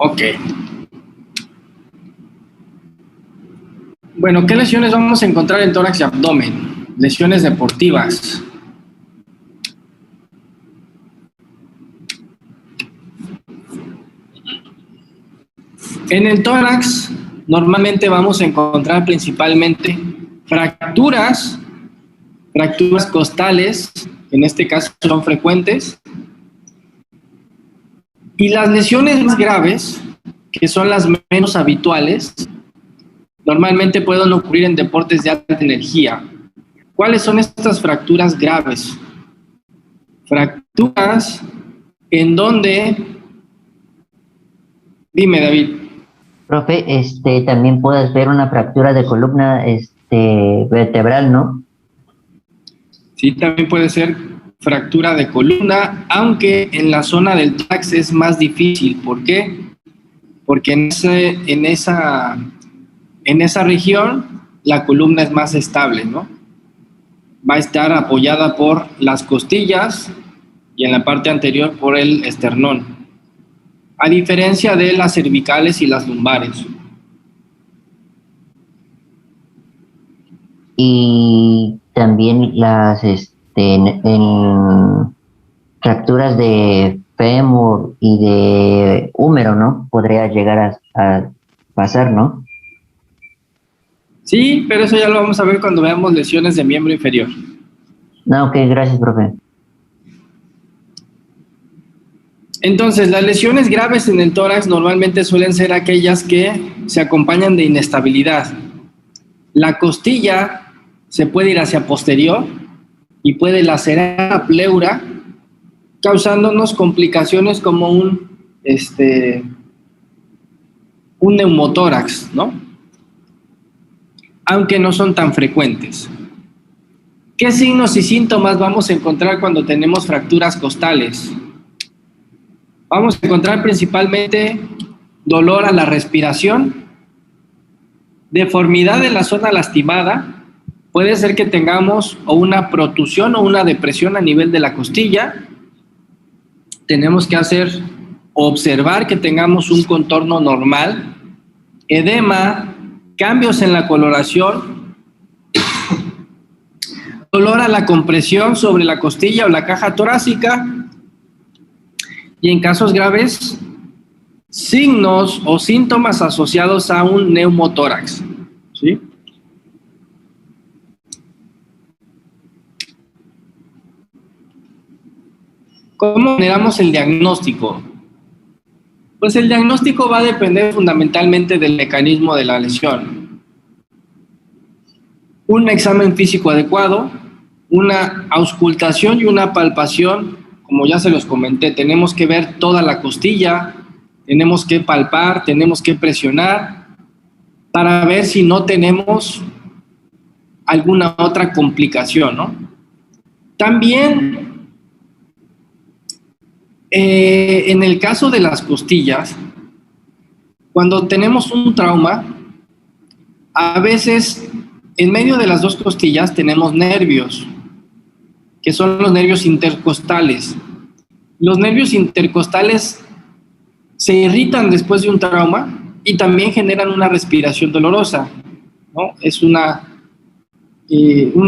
Ok. Bueno, ¿qué lesiones vamos a encontrar en tórax y abdomen? Lesiones deportivas. En el tórax normalmente vamos a encontrar principalmente fracturas costales, en este caso son frecuentes, y las lesiones más graves, que son las menos habituales, normalmente pueden ocurrir en deportes de alta energía. ¿Cuáles son estas fracturas graves? Fracturas en donde... Dime, David. Profe, también puedes ver una fractura de columna vertebral, ¿no? Sí, también puede ser fractura de columna, aunque en la zona del tórax es más difícil. ¿Por qué? Porque en esa región la columna es más estable, ¿no? Va a estar apoyada por las costillas y en la parte anterior por el esternón, a diferencia de las cervicales y las lumbares. Y también las en fracturas de fémur y de húmero, ¿no? Podría llegar a pasar, ¿no? Sí, pero eso ya lo vamos a ver cuando veamos lesiones de miembro inferior. No, ok, gracias, profe. Entonces, las lesiones graves en el tórax normalmente suelen ser aquellas que se acompañan de inestabilidad. La costilla se puede ir hacia posterior y puede lacerar la pleura, causándonos complicaciones como un neumotórax, ¿no? Aunque no son tan frecuentes. ¿Qué signos y síntomas vamos a encontrar cuando tenemos fracturas costales? Vamos a encontrar principalmente dolor a la respiración, deformidad en la zona lastimada, puede ser que tengamos o una protusión o una depresión a nivel de la costilla. Tenemos que observar que tengamos un contorno normal, edema, cambios en la coloración, dolor a la compresión sobre la costilla o la caja torácica, y en casos graves, signos o síntomas asociados a un neumotórax, ¿sí? ¿Cómo generamos el diagnóstico? Pues el diagnóstico va a depender fundamentalmente del mecanismo de la lesión. Un examen físico adecuado, una auscultación y una palpación, como ya se los comenté, tenemos que ver toda la costilla, tenemos que palpar, tenemos que presionar para ver si no tenemos alguna otra complicación, ¿no? También, en el caso de las costillas, cuando tenemos un trauma, a veces en medio de las dos costillas tenemos nervios, que son los nervios intercostales. Los nervios intercostales se irritan después de un trauma y también generan una respiración dolorosa, ¿no? Es un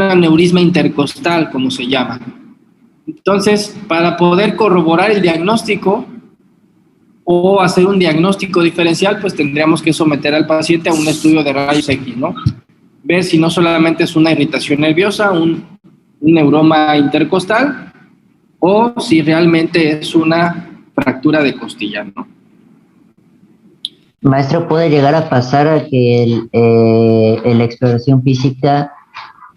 aneurisma intercostal, como se llama. Entonces, para poder corroborar el diagnóstico o hacer un diagnóstico diferencial, pues tendríamos que someter al paciente a un estudio de rayos X, ¿no? Ver si no solamente es una irritación nerviosa, un neuroma intercostal, o si realmente es una fractura de costilla, ¿no? Maestro, ¿puede llegar a pasar a que en la exploración física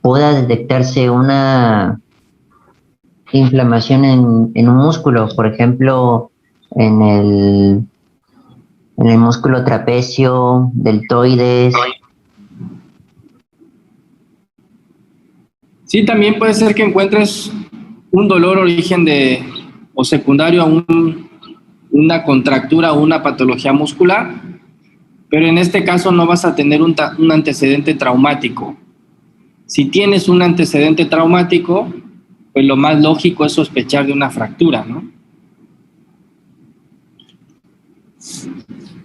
pueda detectarse una inflamación en un músculo, por ejemplo, en el músculo trapecio, deltoides? Sí, también puede ser que encuentres un dolor origen o secundario a una contractura o una patología muscular, pero en este caso no vas a tener un antecedente traumático. Si tienes un antecedente traumático, pues lo más lógico es sospechar de una fractura, ¿no?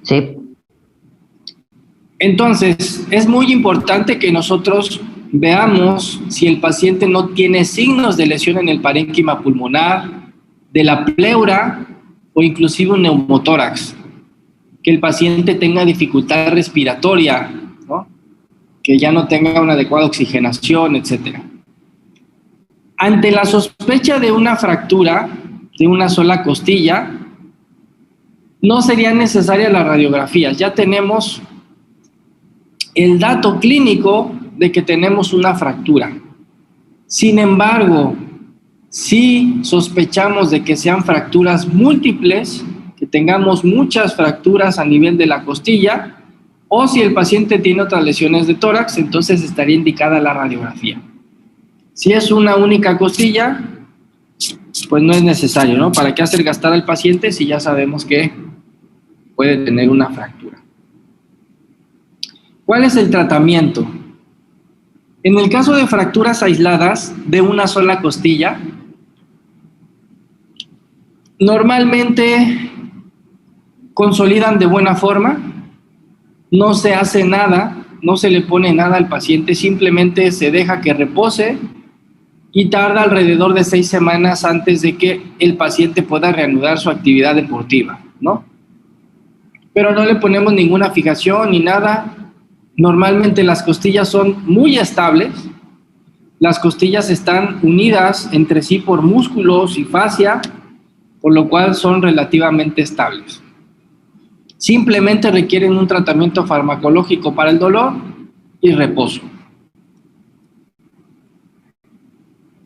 Sí. Entonces, es muy importante que nosotros veamos si el paciente no tiene signos de lesión en el parénquima pulmonar, de la pleura o inclusive un neumotórax, que el paciente tenga dificultad respiratoria, ¿no? Que ya no tenga una adecuada oxigenación, etcétera. Ante la sospecha de una fractura de una sola costilla, no serían necesarias las radiografías. Ya tenemos el dato clínico de que tenemos una fractura. Sin embargo, si sospechamos de que sean fracturas múltiples, que tengamos muchas fracturas a nivel de la costilla, o si el paciente tiene otras lesiones de tórax, entonces estaría indicada la radiografía. Si es una única costilla, pues no es necesario, ¿no? ¿Para qué hacer gastar al paciente si ya sabemos que puede tener una fractura? ¿Cuál es el tratamiento? En el caso de fracturas aisladas de una sola costilla, normalmente consolidan de buena forma, no se hace nada, no se le pone nada al paciente, simplemente se deja que repose y tarda alrededor de 6 semanas antes de que el paciente pueda reanudar su actividad deportiva, ¿no? Pero no le ponemos ninguna fijación ni nada. Normalmente las costillas son muy estables, las costillas están unidas entre sí por músculos y fascia, por lo cual son relativamente estables. Simplemente requieren un tratamiento farmacológico para el dolor y reposo.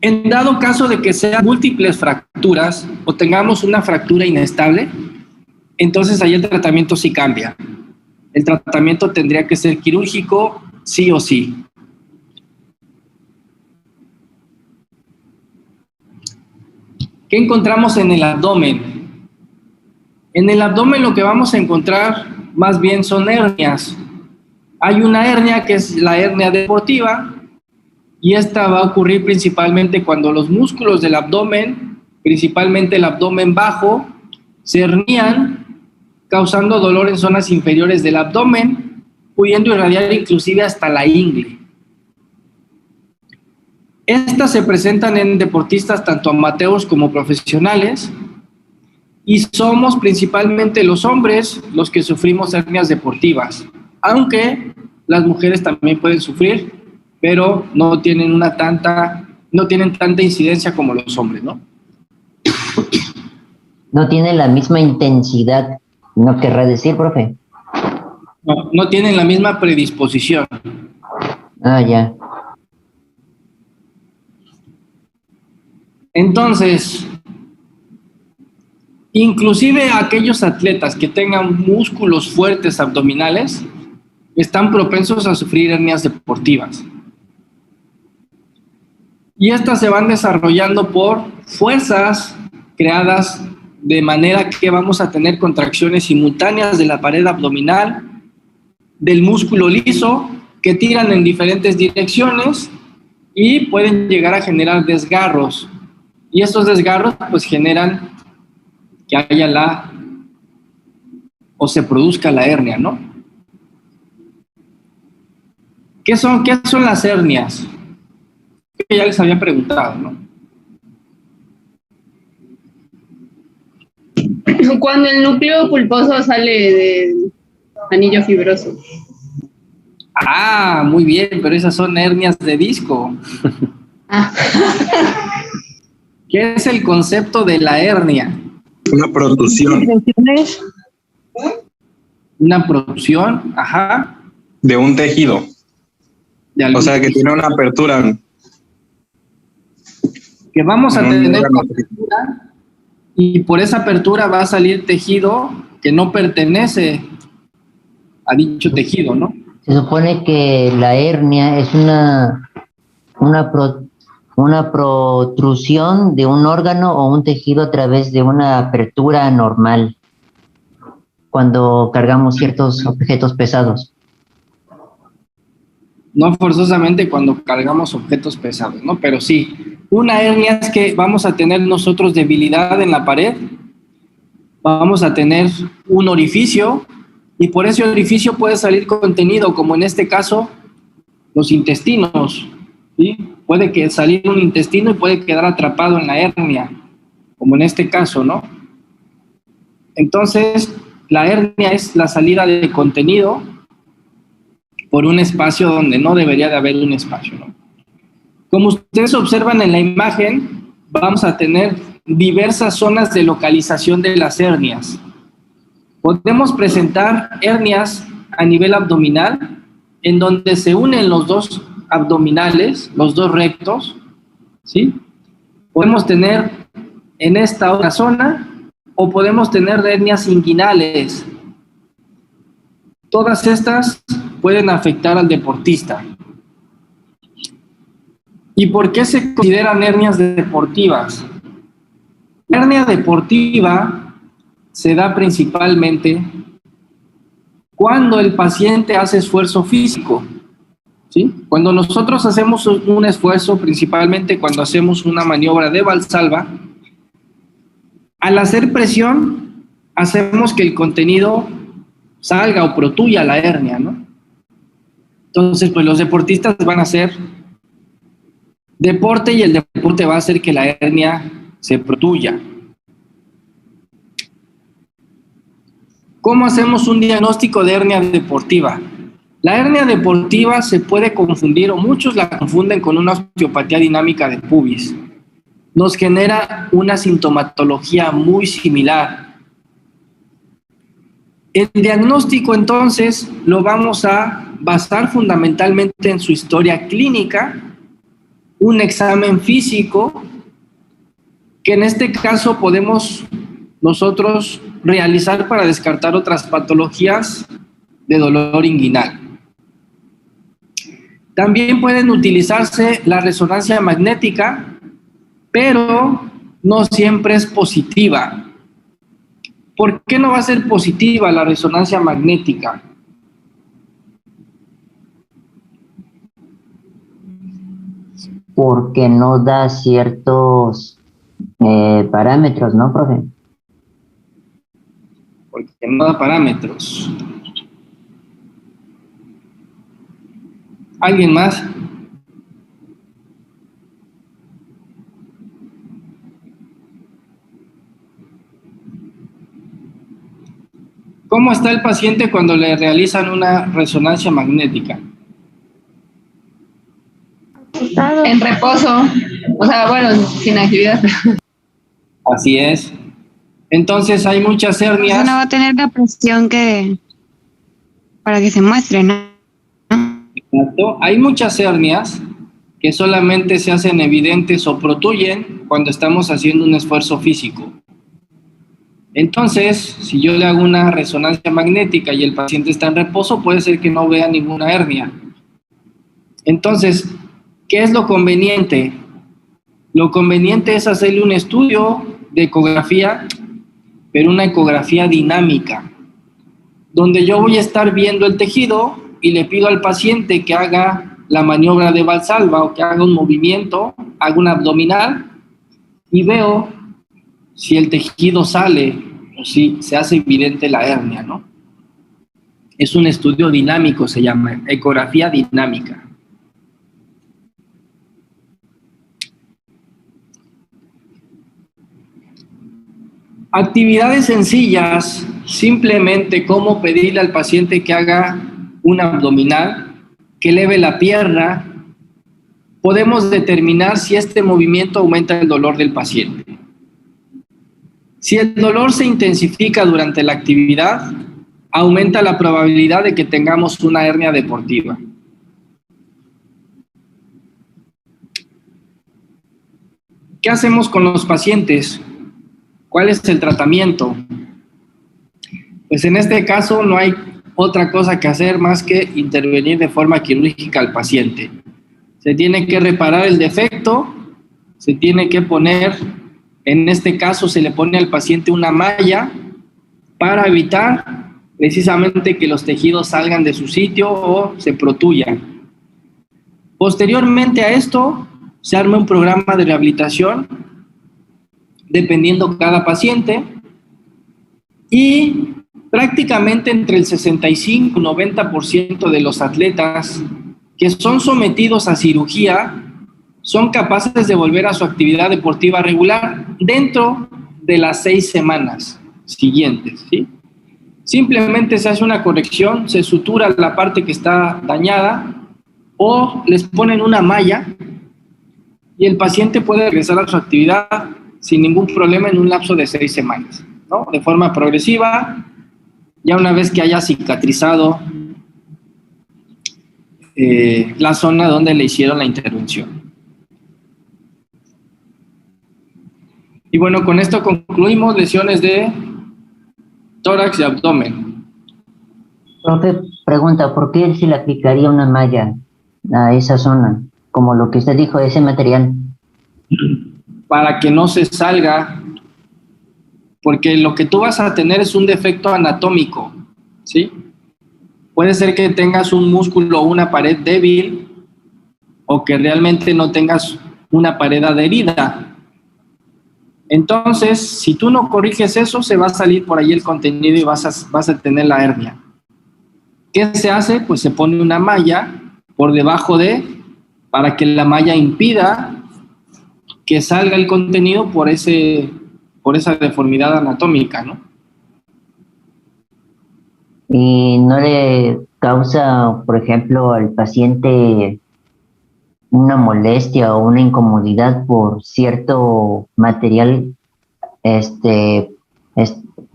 En dado caso de que sean múltiples fracturas o tengamos una fractura inestable, entonces ahí el tratamiento sí cambia. El tratamiento tendría que ser quirúrgico sí o sí. ¿Qué encontramos en el abdomen? En el abdomen lo que vamos a encontrar más bien son hernias. Hay una hernia que es la hernia deportiva y esta va a ocurrir principalmente cuando los músculos del abdomen, principalmente el abdomen bajo, se hernían, causando dolor en zonas inferiores del abdomen, pudiendo irradiar inclusive hasta la ingle. Estas se presentan en deportistas tanto amateurs como profesionales y somos principalmente los hombres los que sufrimos hernias deportivas, aunque las mujeres también pueden sufrir, pero no tienen tanta incidencia como los hombres, ¿no? No tiene la misma intensidad, ¿no querrá decir, profe? No tienen la misma predisposición. Ah, ya. Entonces, inclusive aquellos atletas que tengan músculos fuertes abdominales están propensos a sufrir hernias deportivas. Y estas se van desarrollando por fuerzas creadas de manera que vamos a tener contracciones simultáneas de la pared abdominal, del músculo liso, que tiran en diferentes direcciones y pueden llegar a generar desgarros. Y estos desgarros pues generan que haya o se produzca la hernia, ¿no? ¿Qué son las hernias? Que ya les había preguntado, ¿no? Cuando el núcleo pulposo sale del anillo fibroso. Ah, muy bien, pero esas son hernias de disco. Ah. ¿Qué es el concepto de la hernia? Una protrusión. Una protrusión, ajá. De un tejido. O sea, que tiene una apertura. Que vamos a tener una apertura y por esa apertura va a salir tejido que no pertenece a dicho tejido, ¿no? Se supone que la hernia es una protrusión de un órgano o un tejido a través de una apertura normal cuando cargamos ciertos objetos pesados. No forzosamente cuando cargamos objetos pesados, ¿no? Pero sí, una hernia es que vamos a tener nosotros debilidad en la pared, vamos a tener un orificio y por ese orificio puede salir contenido, como en este caso, los intestinos, ¿sí? Puede que salir un intestino y puede quedar atrapado en la hernia, como en este caso, ¿no? Entonces, la hernia es la salida de contenido por un espacio donde no debería de haber un espacio, ¿no? Como ustedes observan en la imagen, vamos a tener diversas zonas de localización de las hernias. Podemos presentar hernias a nivel abdominal, en donde se unen los dos abdominales, los dos rectos, ¿sí? Podemos tener en esta otra zona, o podemos tener hernias inguinales. Todas estas pueden afectar al deportista. ¿Y por qué se consideran hernias deportivas? La hernia deportiva se da principalmente cuando el paciente hace esfuerzo físico, ¿sí? Cuando nosotros hacemos un esfuerzo, principalmente cuando hacemos una maniobra de Valsalva, al hacer presión, hacemos que el contenido salga o protuya la hernia, ¿no? Entonces, pues los deportistas van a hacer deporte y el deporte va a hacer que la hernia se protuya. ¿Cómo hacemos un diagnóstico de hernia deportiva? La hernia deportiva se puede confundir, o muchos la confunden con una osteopatía dinámica de pubis. Nos genera una sintomatología muy similar. El diagnóstico, entonces, lo vamos a basar fundamentalmente en su historia clínica, un examen físico, que en este caso podemos nosotros realizar para descartar otras patologías de dolor inguinal. También pueden utilizarse la resonancia magnética, pero no siempre es positiva. ¿Por qué no va a ser positiva la resonancia magnética? Porque no da ciertos parámetros, ¿no, profe? Porque no da parámetros. ¿Alguien más? ¿Cómo está el paciente cuando le realizan una resonancia magnética? En reposo, o sea, bueno, sin actividad. Así es. Entonces hay muchas hernias. No va a tener la presión que para que se muestre, ¿no? Exacto. Hay muchas hernias que solamente se hacen evidentes o protuyen cuando estamos haciendo un esfuerzo físico. Entonces, si yo le hago una resonancia magnética y el paciente está en reposo, puede ser que no vea ninguna hernia. Entonces, ¿qué es lo conveniente? Lo conveniente es hacerle un estudio de ecografía, pero una ecografía dinámica, donde yo voy a estar viendo el tejido y le pido al paciente que haga la maniobra de Valsalva o que haga un movimiento, haga un abdominal y veo si el tejido sale o si se hace evidente la hernia, ¿no? Es un estudio dinámico, se llama ecografía dinámica. Actividades sencillas, simplemente como pedirle al paciente que haga un abdominal, que eleve la pierna, podemos determinar si este movimiento aumenta el dolor del paciente. Si el dolor se intensifica durante la actividad, aumenta la probabilidad de que tengamos una hernia deportiva. ¿Qué hacemos con los pacientes? ¿Cuál es el tratamiento? Pues en este caso no hay otra cosa que hacer más que intervenir de forma quirúrgica al paciente. Se tiene que reparar el defecto, se tiene que poner, en este caso se le pone al paciente una malla para evitar precisamente que los tejidos salgan de su sitio o se protuyan. Posteriormente a esto, se arma un programa de rehabilitación dependiendo cada paciente y Prácticamente entre el 65 y 90% de los atletas que son sometidos a cirugía son capaces de volver a su actividad deportiva regular dentro de las 6 semanas siguientes, ¿sí? Simplemente se hace una corrección, se sutura la parte que está dañada o les ponen una malla y el paciente puede regresar a su actividad sin ningún problema en un lapso de 6 semanas, ¿no? De forma progresiva, ya una vez que haya cicatrizado la zona donde le hicieron la intervención. Y bueno, con esto concluimos lesiones de tórax y abdomen. Profe, pregunta, ¿por qué se le aplicaría una malla a esa zona? Como lo que usted dijo, ese material. Para que no se salga, porque lo que tú vas a tener es un defecto anatómico, ¿sí? Puede ser que tengas un músculo o una pared débil o que realmente no tengas una pared adherida. Entonces, si tú no corriges eso, se va a salir por ahí el contenido y vas a tener la hernia. ¿Qué se hace? Pues se pone una malla por debajo para que la malla impida que salga el contenido por esa deformidad anatómica, ¿no? ¿Y no le causa, por ejemplo, al paciente una molestia o una incomodidad por cierto material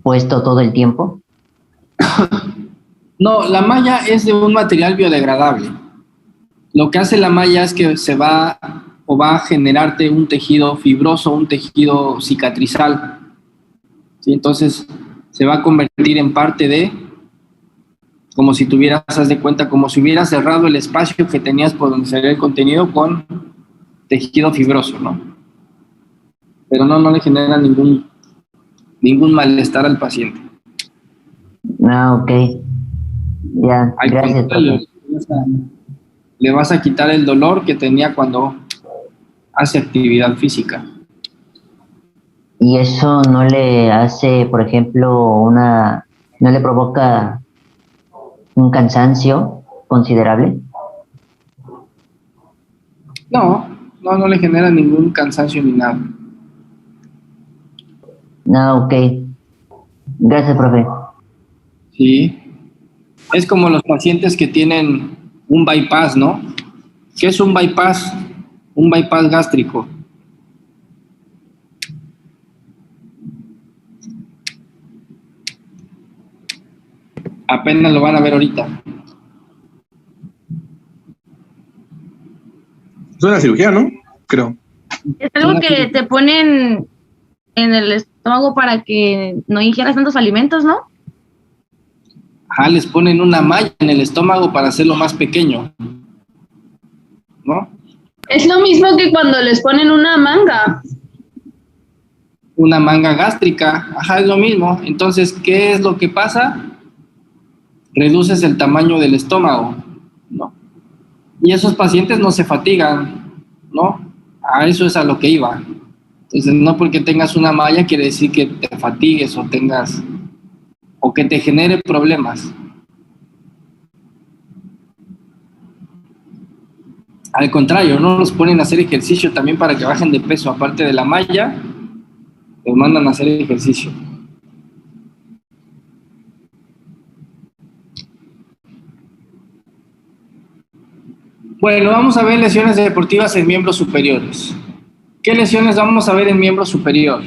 puesto todo el tiempo? No, la malla es de un material biodegradable. Lo que hace la malla es que va a generarte un tejido fibroso, un tejido cicatrizal, ¿sí? Entonces se va a convertir en parte como si tuvieras, haz de cuenta, como si hubieras cerrado el espacio que tenías por donde salía el contenido con tejido fibroso, ¿no? Pero no le genera ningún malestar al paciente. Ah, ok. Ya, gracias, profe. Le vas a quitar el dolor que tenía cuando hace actividad física. ¿Y eso no le hace, por ejemplo, no le provoca un cansancio considerable? No le genera ningún cansancio ni nada. Ah, ok. Gracias, profe. Sí. Es como los pacientes que tienen un bypass, ¿no? ¿Qué es un bypass? Un bypass gástrico. Apenas lo van a ver ahorita. Es una cirugía, ¿no? Creo. Es algo que te ponen en el estómago para que no ingieras tantos alimentos, ¿no? Ajá, les ponen una malla en el estómago para hacerlo más pequeño, ¿no? Es lo mismo que cuando les ponen una manga. Una manga gástrica, ajá, es lo mismo. Entonces, ¿qué es lo que pasa? Reduces el tamaño del estómago, ¿no? Y esos pacientes no se fatigan, ¿no? A eso es a lo que iba. Entonces, no porque tengas una malla quiere decir que te fatigues o que te genere problemas. Al contrario, no los ponen a hacer ejercicio también para que bajen de peso, aparte de la malla, los mandan a hacer ejercicio. Bueno, vamos a ver lesiones deportivas en miembros superiores. ¿Qué lesiones vamos a ver en miembro superior?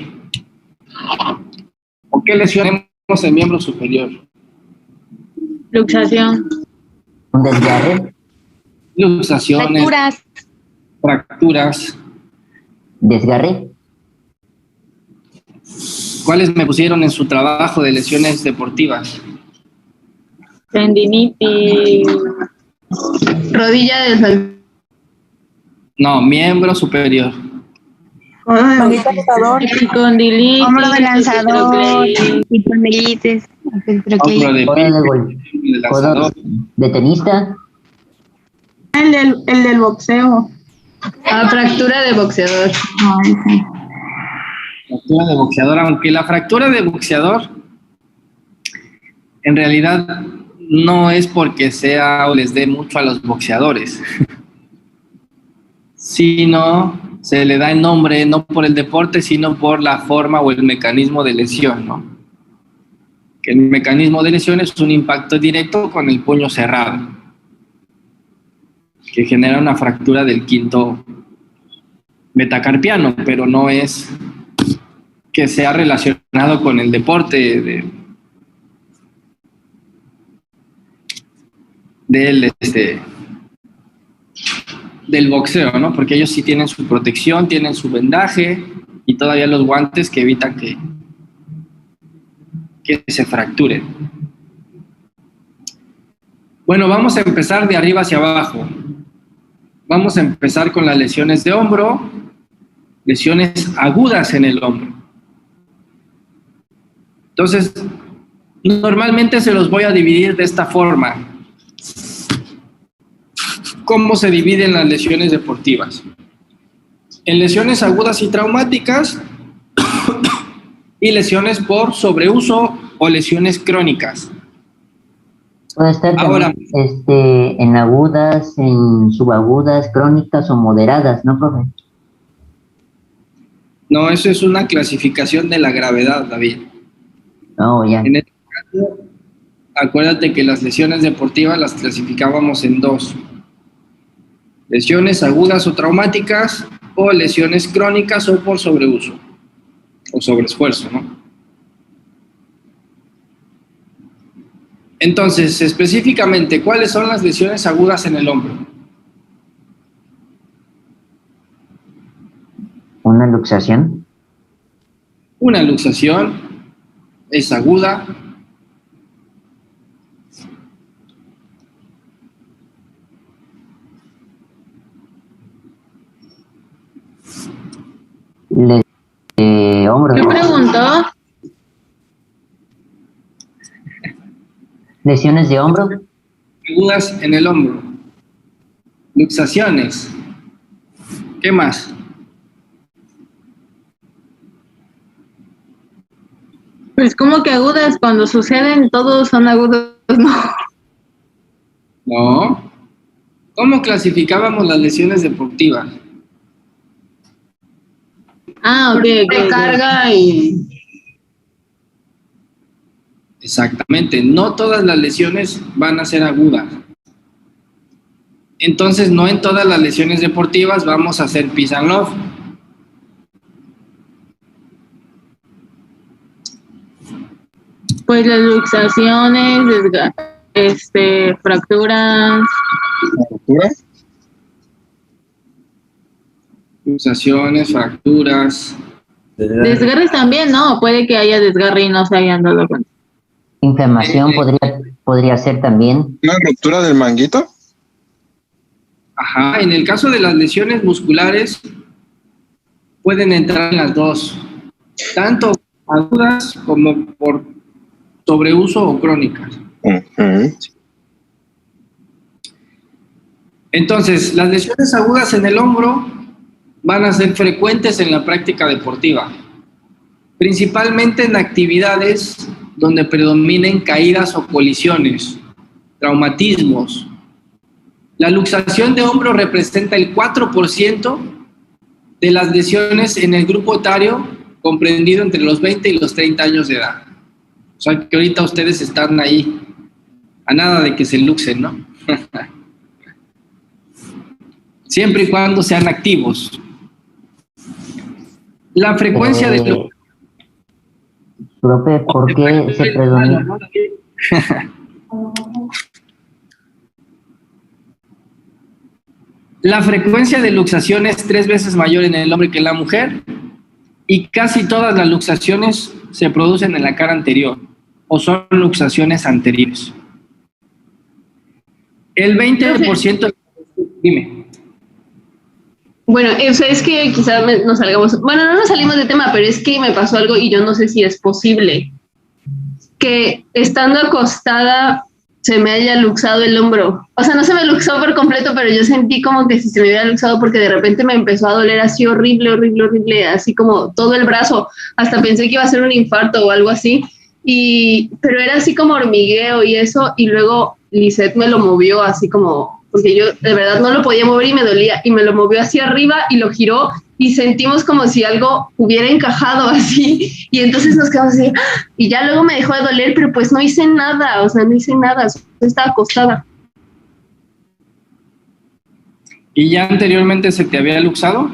¿O qué lesiones vemos en miembro superior? Luxación. ¿Un desgarre? Luxaciones. Fracturas. ¿Desgarre? ¿Cuáles me pusieron en su trabajo de lesiones deportivas? Tendinitis. Rodilla de No, miembro superior. Condilitis. Hombro de lanzador. Epicondilitis. Hombro de lanzador. ¿De tenista? El del boxeo. Fractura de boxeador. Fractura de boxeador, aunque la fractura de boxeador en realidad no es porque sea o les dé mucho a los boxeadores, sino se le da el nombre no por el deporte, sino por la forma o el mecanismo de lesión, ¿no? Que el mecanismo de lesión es un impacto directo con el puño cerrado, que genera una fractura del quinto metacarpiano, pero no es que sea relacionado con el deporte del boxeo, ¿no? Porque ellos sí tienen su protección, tienen su vendaje y todavía los guantes que evitan que se fracturen. Bueno, vamos a empezar de arriba hacia abajo. Vamos a empezar con las lesiones de hombro, lesiones agudas en el hombro. Entonces, normalmente se los voy a dividir de esta forma. ¿Cómo se dividen las lesiones deportivas? En lesiones agudas y traumáticas y lesiones por sobreuso o lesiones crónicas. Puede estar Ahora, también, en agudas, en subagudas, crónicas o moderadas, ¿no, profe? no, eso es una clasificación de la gravedad, David. No, ya. En este caso, acuérdate que las lesiones deportivas las clasificábamos en dos: lesiones agudas o traumáticas, o lesiones crónicas o por sobreuso o sobreesfuerzo, ¿no? Entonces, específicamente, ¿cuáles son las lesiones agudas en el hombro? ¿Una luxación? Una luxación es aguda. Hombro. ¿Qué preguntó? ¿Lesiones de hombro? Agudas en el hombro. Luxaciones. ¿Qué más? Pues como que agudas, cuando suceden todos son agudos, ¿no? No. ¿Cómo clasificábamos las lesiones deportivas? Ah, ok, que carga y... Exactamente. No todas las lesiones van a ser agudas. Entonces, no en todas las lesiones deportivas vamos a hacer peace and love. Pues las luxaciones, fracturas. ¿Fracturas? Luxaciones, fracturas. Desgarres también, ¿no? Puede que haya desgarre y no se hayan dado cuenta. Inflamación podría ser también. ¿Una ruptura del manguito? Ajá, en el caso de las lesiones musculares pueden entrar en las dos, tanto agudas como por sobreuso o crónicas. Uh-huh. Entonces, las lesiones agudas en el hombro van a ser frecuentes en la práctica deportiva, principalmente en actividades donde predominen caídas o colisiones, traumatismos. La luxación de hombro representa el 4% de las lesiones en el grupo etario comprendido entre los 20 y los 30 años de edad. O sea que ahorita ustedes están ahí a nada de que se luxen, ¿no? Siempre y cuando sean activos. La frecuencia de... Profe, ¿por qué se predomina? La frecuencia de luxación es 3 veces mayor en el hombre que en la mujer, y casi todas las luxaciones se producen en la cara anterior o son luxaciones anteriores. El 20%... Dime. Bueno, es que quizás nos salgamos... Bueno, no nos salimos de tema, pero es que me pasó algo y yo no sé si es posible. Que estando acostada se me haya luxado el hombro. O sea, no se me luxó por completo, pero yo sentí como que si se me hubiera luxado porque de repente me empezó a doler así horrible, así como todo el brazo. Hasta pensé que iba a ser un infarto o algo así. pero era así como hormigueo y eso, y luego Lisette me lo movió así como, porque yo de verdad no lo podía mover y me dolía, y me lo movió hacia arriba y lo giró, y sentimos como si algo hubiera encajado así, y entonces nos quedamos así, y ya luego me dejó de doler, pero pues no hice nada, solo estaba acostada. ¿Y ya anteriormente se te había luxado?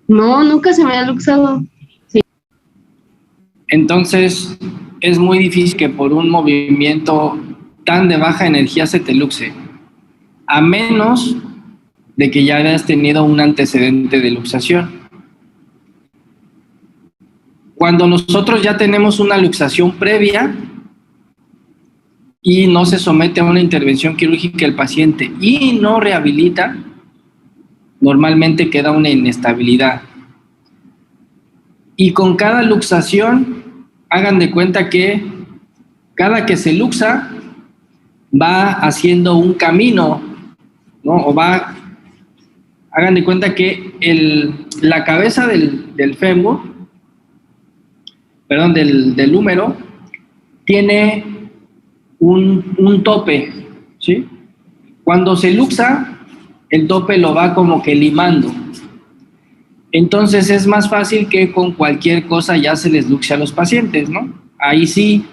No, nunca se me ha luxado. Sí. Entonces, es muy difícil que por un movimiento tan de baja energía se te luxe, a menos de que ya hayas tenido un antecedente de luxación. Cuando nosotros ya tenemos una luxación previa y no se somete a una intervención quirúrgica el paciente y no rehabilita, normalmente queda una inestabilidad. Y con cada luxación, hagan de cuenta que cada que se luxa, va haciendo un camino, ¿no? Hagan de cuenta que la cabeza del fémur, perdón, del húmero, tiene un tope, ¿sí? Cuando se luxa, el tope lo va como que limando. Entonces es más fácil que con cualquier cosa ya se les luxe a los pacientes, ¿no? Ahí sí,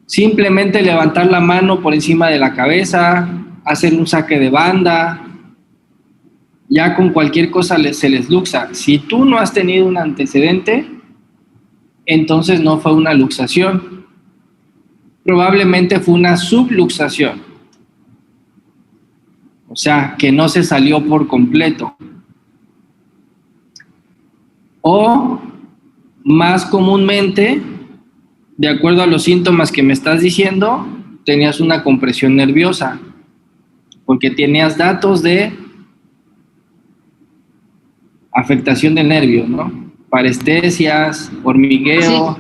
simplemente levantar la mano por encima de la cabeza, hacer un saque de banda, ya con cualquier cosa se les luxa. Si tú no has tenido un antecedente, entonces no fue una luxación. Probablemente fue una subluxación. O sea, que no se salió por completo. O, más comúnmente, de acuerdo a los síntomas que me estás diciendo, tenías una compresión nerviosa, porque tenías datos de afectación del nervio, ¿no? Parestesias, hormigueo.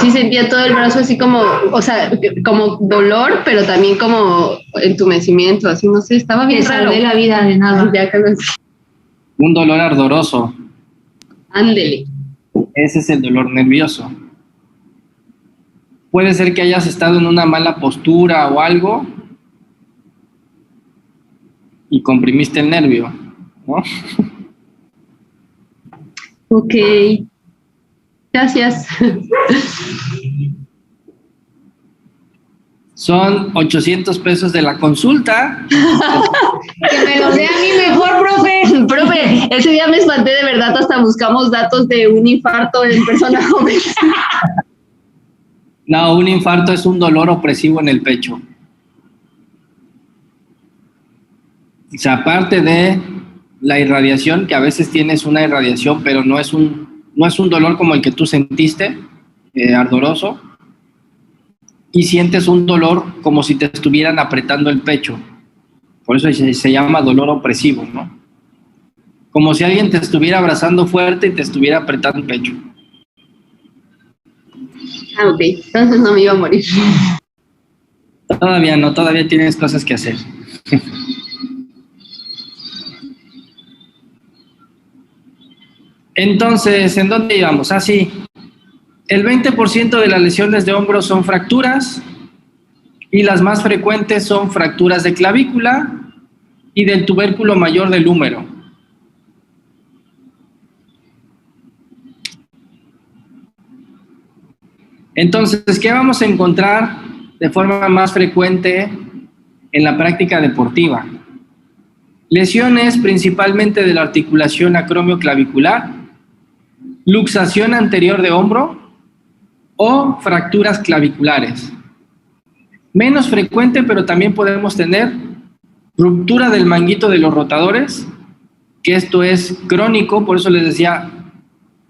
Sí, sentía todo el brazo así como, o sea, como dolor, pero también como entumecimiento, así, no sé, estaba bien raro. De la vida de nada. Ya que Un dolor ardoroso. Ándele. Ese es el dolor nervioso. Puede ser que hayas estado en una mala postura o algo y comprimiste el nervio, ¿no? Ok. Gracias. Son 800 pesos de la consulta. Que me lo dé a mí mejor, profe. Profe, ese día me espanté de verdad, hasta buscamos datos de un infarto en persona joven. No, un infarto es un dolor opresivo en el pecho. O sea, aparte de la irradiación, que a veces tienes una irradiación, pero no es un dolor como el que tú sentiste, ardoroso, y sientes un dolor como si te estuvieran apretando el pecho. Por eso se llama dolor opresivo, ¿no? Como si alguien te estuviera abrazando fuerte y te estuviera apretando el pecho. Ah, ok. Entonces no me iba a morir. Todavía no, todavía tienes cosas que hacer. Entonces, ¿en dónde íbamos? Ah, sí. El 20% de las lesiones de hombro son fracturas y las más frecuentes son fracturas de clavícula y del tubérculo mayor del húmero. Entonces, ¿qué vamos a encontrar de forma más frecuente en la práctica deportiva? Lesiones principalmente de la articulación acromioclavicular, luxación anterior de hombro o fracturas claviculares. Menos frecuente, pero también podemos tener ruptura del manguito de los rotadores, que esto es crónico, por eso les decía,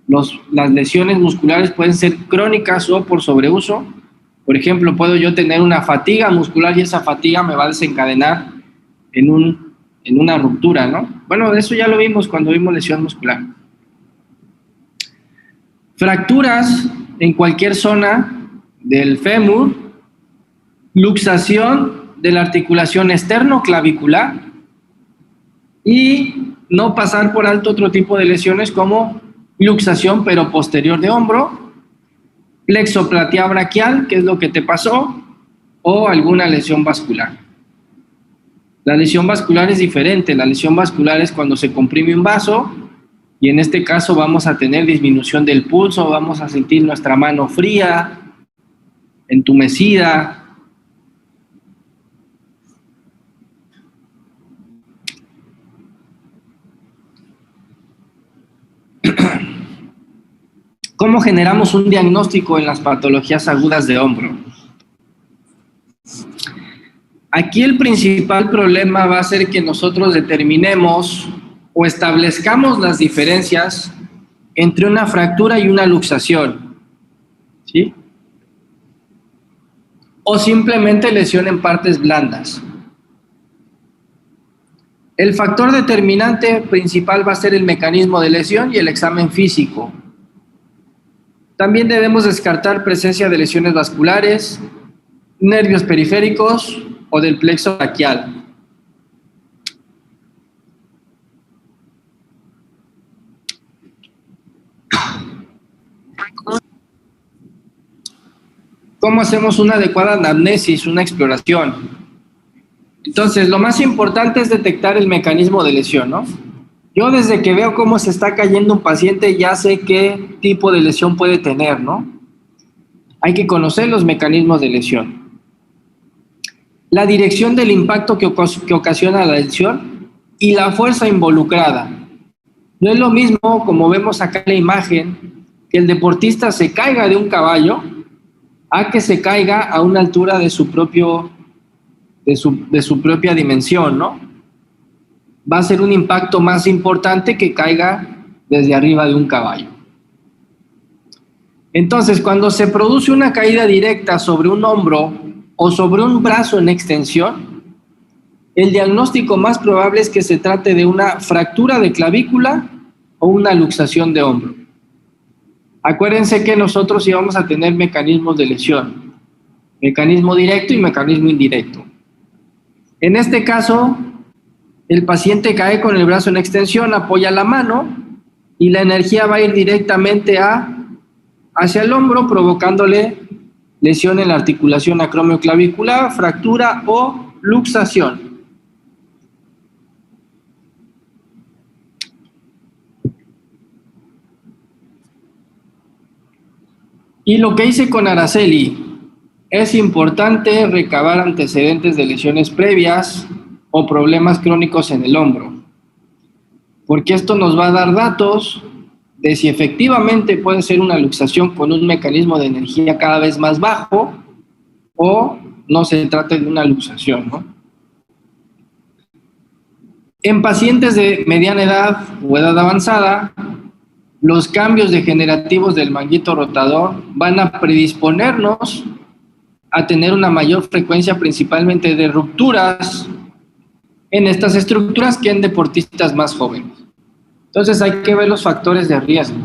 las lesiones musculares pueden ser crónicas o por sobreuso. Por ejemplo, puedo yo tener una fatiga muscular y esa fatiga me va a desencadenar en una ruptura, ¿no? Bueno, eso ya lo vimos cuando vimos lesión muscular. Fracturas en cualquier zona del fémur, luxación de la articulación externo-clavicular y no pasar por alto otro tipo de lesiones como luxación pero posterior de hombro, plexo braquial, que es lo que te pasó, o alguna lesión vascular. La lesión vascular es diferente. La lesión vascular es cuando se comprime un vaso y en este caso vamos a tener disminución del pulso, vamos a sentir nuestra mano fría, entumecida. ¿Cómo generamos un diagnóstico en las patologías agudas de hombro? Aquí el principal problema va a ser que nosotros determinemos o establezcamos las diferencias entre una fractura y una luxación, ¿sí? O simplemente lesión en partes blandas. El factor determinante principal va a ser el mecanismo de lesión y el examen físico. También debemos descartar presencia de lesiones vasculares, nervios periféricos o del plexo braquial. ¿Cómo hacemos una adecuada anamnesis, una exploración? Entonces, lo más importante es detectar el mecanismo de lesión, ¿no? Yo desde que veo cómo se está cayendo un paciente ya sé qué tipo de lesión puede tener, ¿no? Hay que conocer los mecanismos de lesión. La dirección del impacto que ocasiona la lesión y la fuerza involucrada. No es lo mismo, como vemos acá en la imagen, que el deportista se caiga de un caballo a que se caiga a una altura de su propia dimensión, ¿no? Va a ser un impacto más importante que caiga desde arriba de un caballo. Entonces, cuando se produce una caída directa sobre un hombro o sobre un brazo en extensión, el diagnóstico más probable es que se trate de una fractura de clavícula o una luxación de hombro. Acuérdense que nosotros íbamos a tener mecanismos de lesión, mecanismo directo y mecanismo indirecto. En este caso, el paciente cae con el brazo en extensión, apoya la mano y la energía va a ir directamente hacia el hombro, provocándole lesión en la articulación acromioclavicular, fractura o luxación. Y lo que hice con Araceli, es importante recabar antecedentes de lesiones previas o problemas crónicos en el hombro, porque esto nos va a dar datos de si efectivamente puede ser una luxación con un mecanismo de energía cada vez más bajo o no se trata de una luxación, ¿no? En pacientes de mediana edad o edad avanzada, los cambios degenerativos del manguito rotador van a predisponernos a tener una mayor frecuencia principalmente de rupturas en estas estructuras que en deportistas más jóvenes. Entonces hay que ver los factores de riesgo.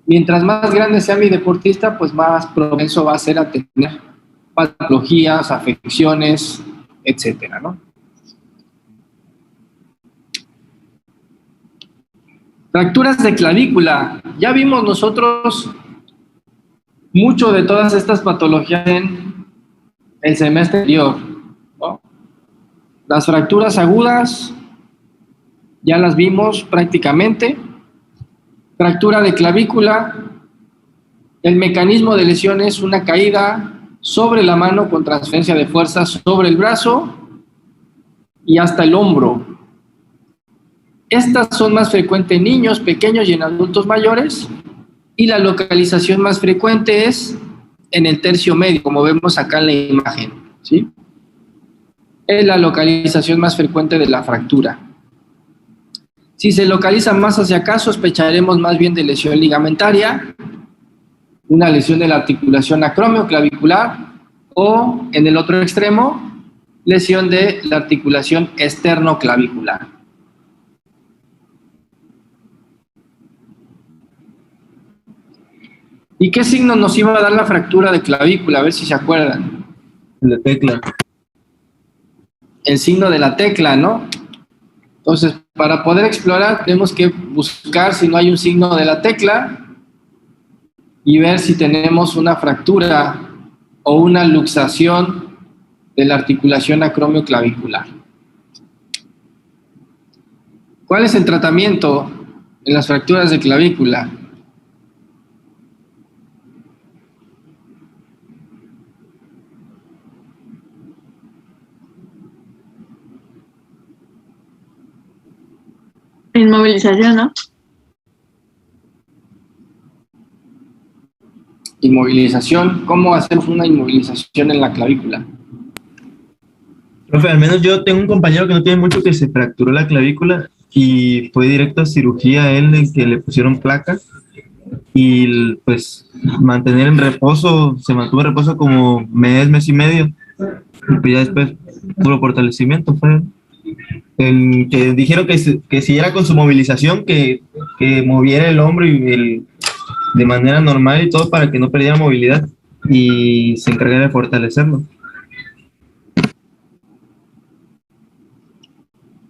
Mientras más grande sea mi deportista, pues más propenso va a ser a tener patologías, afecciones, etcétera, ¿no? Fracturas de clavícula. Ya vimos nosotros mucho de todas estas patologías en el semestre anterior, ¿no? Las fracturas agudas ya las vimos prácticamente. Fractura de clavícula, el mecanismo de lesión es una caída sobre la mano con transferencia de fuerza sobre el brazo y hasta el hombro. Estas son más frecuentes en niños pequeños y en adultos mayores, y la localización más frecuente es en el tercio medio, como vemos acá en la imagen, ¿sí? Es la localización más frecuente de la fractura. Si se localiza más hacia acá, sospecharemos más bien de lesión ligamentaria, una lesión de la articulación acromioclavicular, o en el otro extremo, lesión de la articulación esternoclavicular. ¿Y qué signo nos iba a dar la fractura de clavícula? A ver si se acuerdan. La tecla. El signo de la tecla, ¿no? Entonces, para poder explorar, tenemos que buscar si no hay un signo de la tecla. y ver si tenemos una fractura o una luxación de la articulación acromioclavicular. ¿Cuál es el tratamiento en las fracturas de clavícula? Inmovilización, ¿no? Inmovilización. ¿Cómo hacemos una inmovilización en la clavícula? Profe, al menos yo tengo un compañero que no tiene mucho que se fracturó la clavícula y fue directo a cirugía a él, en que le pusieron placas y pues mantener en reposo, se mantuvo en reposo como mes y medio, y pues ya después puro fortalecimiento fue el que dijeron que siguiera con su movilización, que moviera el hombro de manera normal y todo para que no perdiera movilidad y se encargara de fortalecerlo.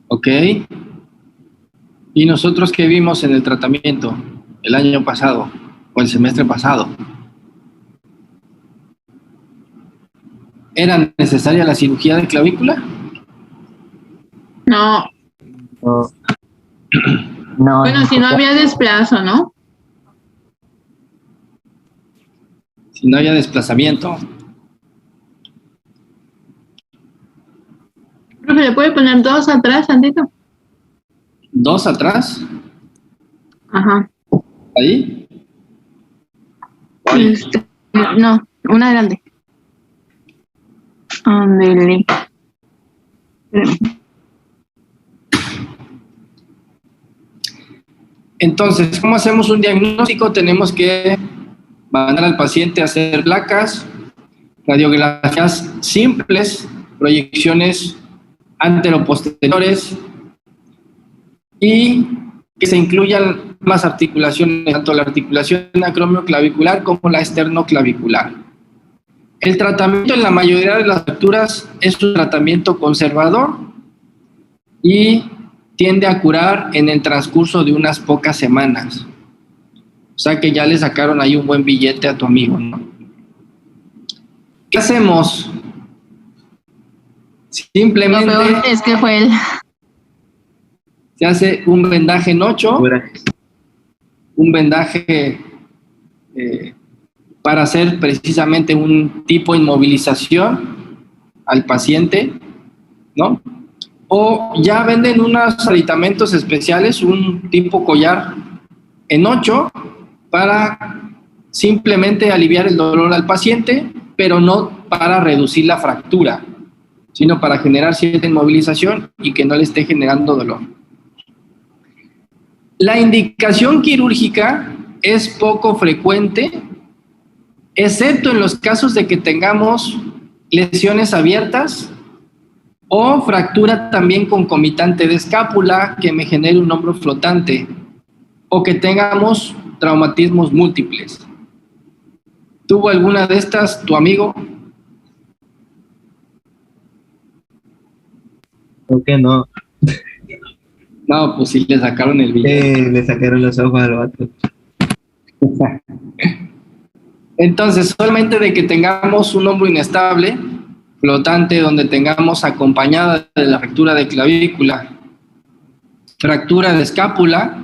Ok. ¿Y nosotros qué vimos en el tratamiento el año pasado o el semestre pasado? ¿Era necesaria la cirugía de clavícula? No. No, Bueno, si no había desplazo, ¿no? Si no había desplazamiento. Profe, ¿le puede poner 2 atrás, tantito? ¿2 atrás? Ajá. ¿Ahí? No, una grande. Ándele. Entonces, ¿cómo hacemos un diagnóstico? Tenemos que mandar al paciente a hacer placas, radiografías simples, proyecciones anteroposteriores y que se incluyan más articulaciones, tanto la articulación acromioclavicular como la esternoclavicular. El tratamiento en la mayoría de las fracturas es un tratamiento conservador y tiende a curar en el transcurso de unas pocas semanas. O sea que ya le sacaron ahí un buen billete a tu amigo, ¿no? ¿Qué hacemos? Simplemente Lo peor es que fue él. se hace un vendaje en 8, un vendaje para hacer precisamente un tipo de inmovilización al paciente, ¿no? O ya venden unos aditamentos especiales, un tipo collar en 8 para simplemente aliviar el dolor al paciente, pero no para reducir la fractura, sino para generar cierta inmovilización y que no le esté generando dolor. La indicación quirúrgica es poco frecuente, excepto en los casos de que tengamos lesiones abiertas o fractura también concomitante de escápula que me genere un hombro flotante o que tengamos traumatismos múltiples. ¿Tuvo alguna de estas tu amigo? Creo que no. No, pues sí le sacaron el billete. Le sacaron los ojos al vato. Entonces, solamente de que tengamos un hombro inestable, flotante, donde tengamos acompañada de la fractura de clavícula, fractura de escápula,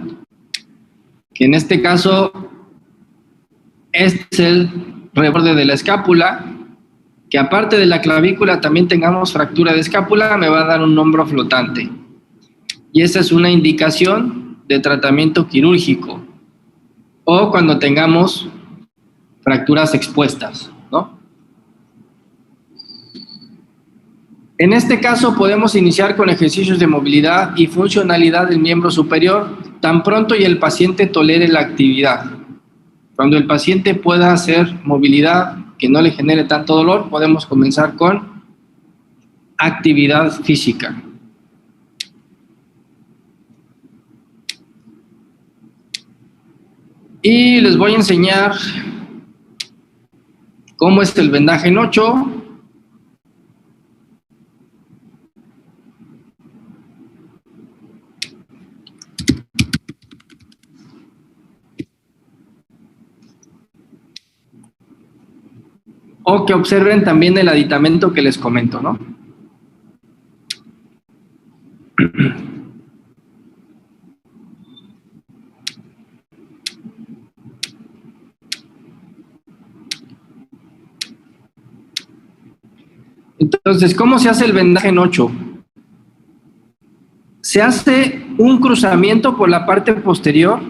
que en este caso este es el reborde de la escápula, que aparte de la clavícula también tengamos fractura de escápula, me va a dar un hombro flotante. Y esa es una indicación de tratamiento quirúrgico. O cuando tengamos fracturas expuestas, ¿no? En este caso podemos iniciar con ejercicios de movilidad y funcionalidad del miembro superior tan pronto y el paciente tolere la actividad. Cuando el paciente pueda hacer movilidad que no le genere tanto dolor, podemos comenzar con actividad física. Y les voy a enseñar cómo es el vendaje en 8. O que observen también el aditamento que les comento, ¿no? Entonces, ¿cómo se hace el vendaje en 8? Se hace un cruzamiento por la parte posterior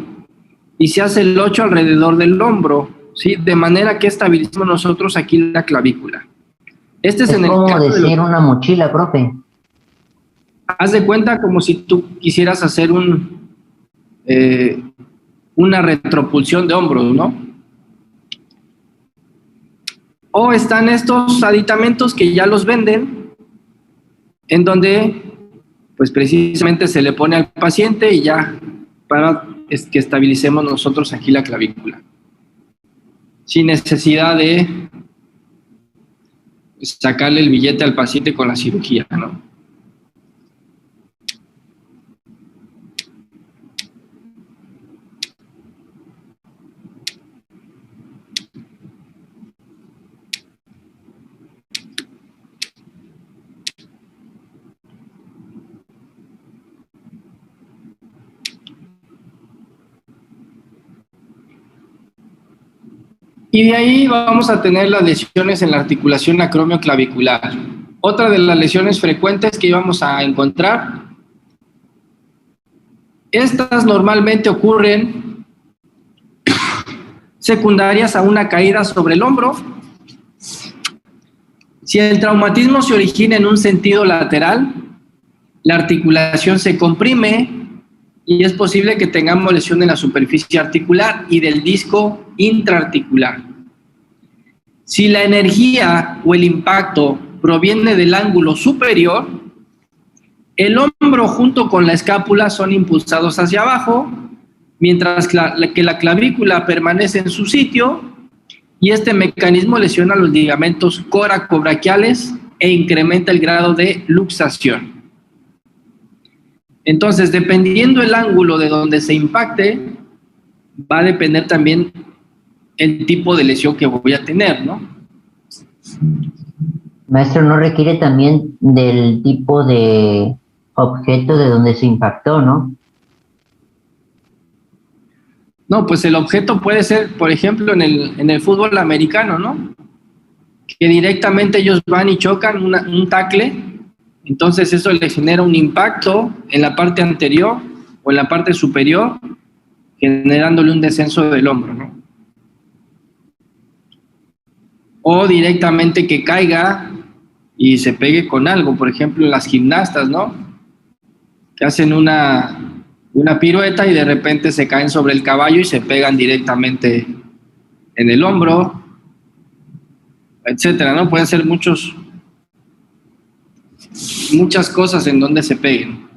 y se hace el 8 alrededor del hombro, ¿sí? De manera que estabilizamos nosotros aquí la clavícula. Este es en el como caso decir una mochila, profe. Haz de cuenta como si tú quisieras hacer una retropulsión de hombros, ¿no? O están estos aditamentos que ya los venden, en donde pues precisamente se le pone al paciente y ya para que estabilicemos nosotros aquí la clavícula, sin necesidad de sacarle el billete al paciente con la cirugía, ¿no? Y de ahí vamos a tener las lesiones en la articulación acromioclavicular. Otra de las lesiones frecuentes que íbamos a encontrar, estas normalmente ocurren secundarias a una caída sobre el hombro. Si el traumatismo se origina en un sentido lateral, la articulación se comprime y es posible que tengamos lesión en la superficie articular y del disco intraarticular. Si la energía o el impacto proviene del ángulo superior, el hombro junto con la escápula son impulsados hacia abajo, mientras que la clavícula permanece en su sitio, y este mecanismo lesiona los ligamentos coracobraquiales e incrementa el grado de luxación. Entonces, dependiendo el ángulo de donde se impacte, va a depender también el tipo de lesión que voy a tener, ¿no? Maestro, ¿no requiere también del tipo de objeto de donde se impactó, no? No, pues el objeto puede ser, por ejemplo, en el fútbol americano, ¿no? Que directamente ellos van y chocan un tackle. Entonces eso le genera un impacto en la parte anterior o en la parte superior, generándole un descenso del hombro, ¿no? O directamente que caiga y se pegue con algo, por ejemplo, las gimnastas, ¿no? Que hacen una pirueta y de repente se caen sobre el caballo y se pegan directamente en el hombro, etcétera, ¿no? Pueden ser muchas cosas en donde se peguen.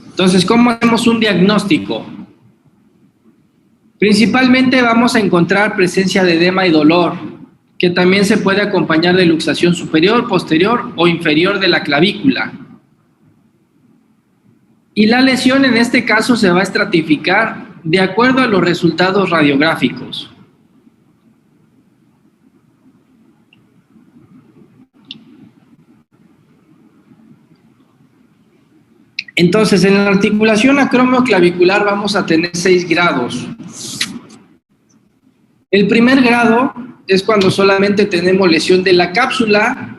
Entonces, ¿cómo hacemos un diagnóstico? Principalmente vamos a encontrar presencia de edema y dolor, que también se puede acompañar de luxación superior, posterior o inferior de la clavícula. Y la lesión en este caso se va a estratificar de acuerdo a los resultados radiográficos. Entonces, en la articulación acromioclavicular vamos a tener 6 grados. El primer grado es cuando solamente tenemos lesión de la cápsula,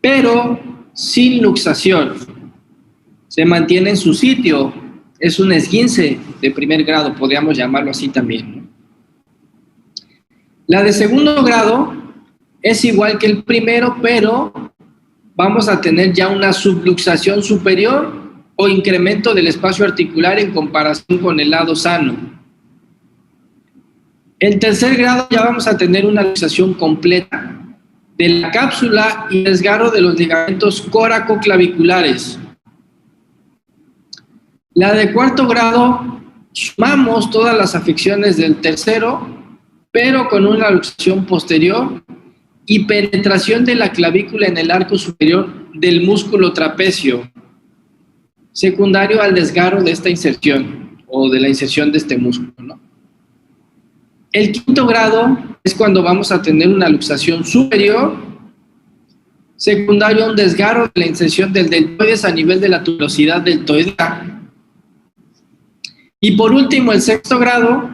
pero sin luxación. Se mantiene en su sitio. Es un esguince de primer grado, podríamos llamarlo así también, ¿no? La de segundo grado es igual que el primero, pero vamos a tener ya una subluxación superior o incremento del espacio articular en comparación con el lado sano. En tercer grado ya vamos a tener una luxación completa de la cápsula y desgarro de los ligamentos coracoclaviculares. La de cuarto grado, sumamos todas las afecciones del tercero, pero con una luxación posterior y penetración de la clavícula en el arco superior del músculo trapecio, secundario al desgarro de esta inserción o de la inserción de este músculo, ¿no? El quinto grado es cuando vamos a tener una luxación superior, secundario a un desgarro de la inserción del deltoides a nivel de la tuberosidad deltoidea. Y por último, el sexto grado,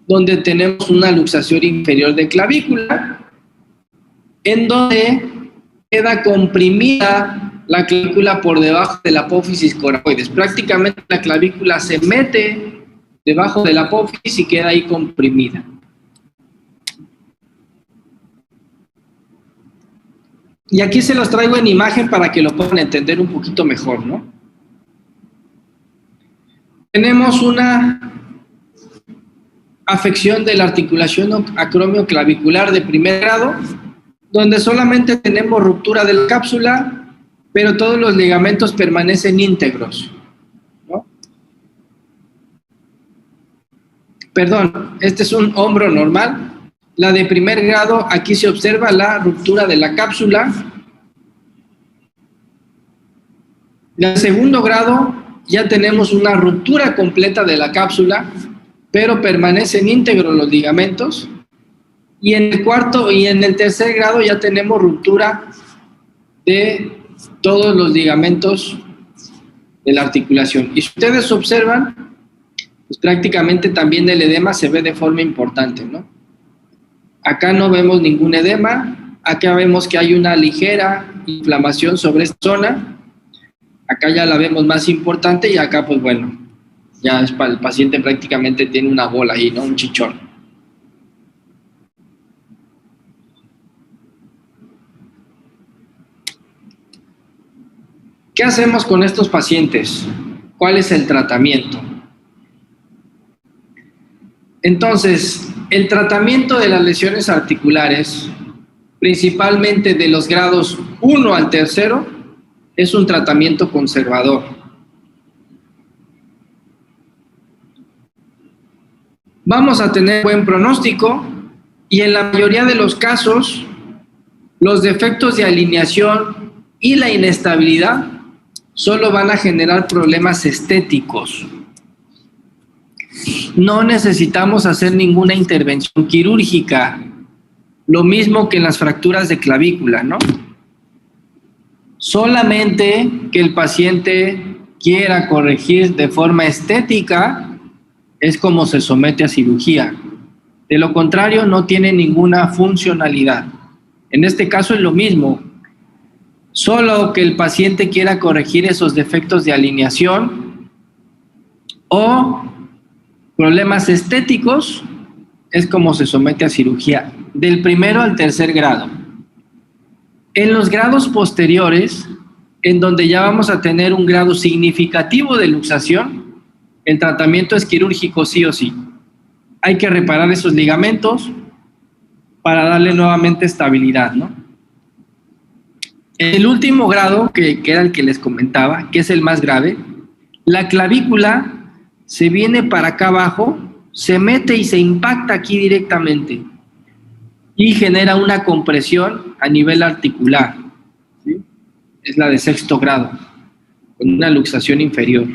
donde tenemos una luxación inferior de clavícula, en donde queda comprimida la clavícula por debajo de la apófisis coracoides. Prácticamente la clavícula se mete debajo de la apófisis y queda ahí comprimida. Y aquí se los traigo en imagen para que lo puedan entender un poquito mejor, ¿no? Tenemos una afección de la articulación acromioclavicular de primer grado, donde solamente tenemos ruptura de la cápsula, pero todos los ligamentos permanecen íntegros, ¿no? Perdón, este es un hombro normal. La de primer grado, aquí se observa la ruptura de la cápsula. La de segundo grado, ya tenemos una ruptura completa de la cápsula, pero permanecen íntegros los ligamentos. Y en el cuarto y en el tercer grado ya tenemos ruptura de todos los ligamentos de la articulación. Y si ustedes observan, pues prácticamente también el edema se ve de forma importante, ¿no? Acá no vemos ningún edema, acá vemos que hay una ligera inflamación sobre esta zona, acá ya la vemos más importante y acá pues bueno, ya es para el paciente prácticamente tiene una bola ahí, ¿no? Un chichón. ¿Qué hacemos con estos pacientes? ¿Cuál es el tratamiento? Entonces, el tratamiento de las lesiones articulares, principalmente de los grados 1 al 3, es un tratamiento conservador. Vamos a tener buen pronóstico y en la mayoría de los casos, los defectos de alineación y la inestabilidad solo van a generar problemas estéticos. No necesitamos hacer ninguna intervención quirúrgica, lo mismo que en las fracturas de clavícula, ¿no? Solamente que el paciente quiera corregir de forma estética es como se somete a cirugía. De lo contrario, no tiene ninguna funcionalidad. En este caso es lo mismo, solo que el paciente quiera corregir esos defectos de alineación o problemas estéticos, es como se somete a cirugía, del primero al tercer grado. En los grados posteriores, en donde ya vamos a tener un grado significativo de luxación, el tratamiento es quirúrgico sí o sí. Hay que reparar esos ligamentos para darle nuevamente estabilidad, ¿no? El último grado, que era el que les comentaba, que es el más grave, la clavícula se viene para acá abajo, se mete y se impacta aquí directamente y genera una compresión a nivel articular, ¿sí? Es la de sexto grado, con una luxación inferior.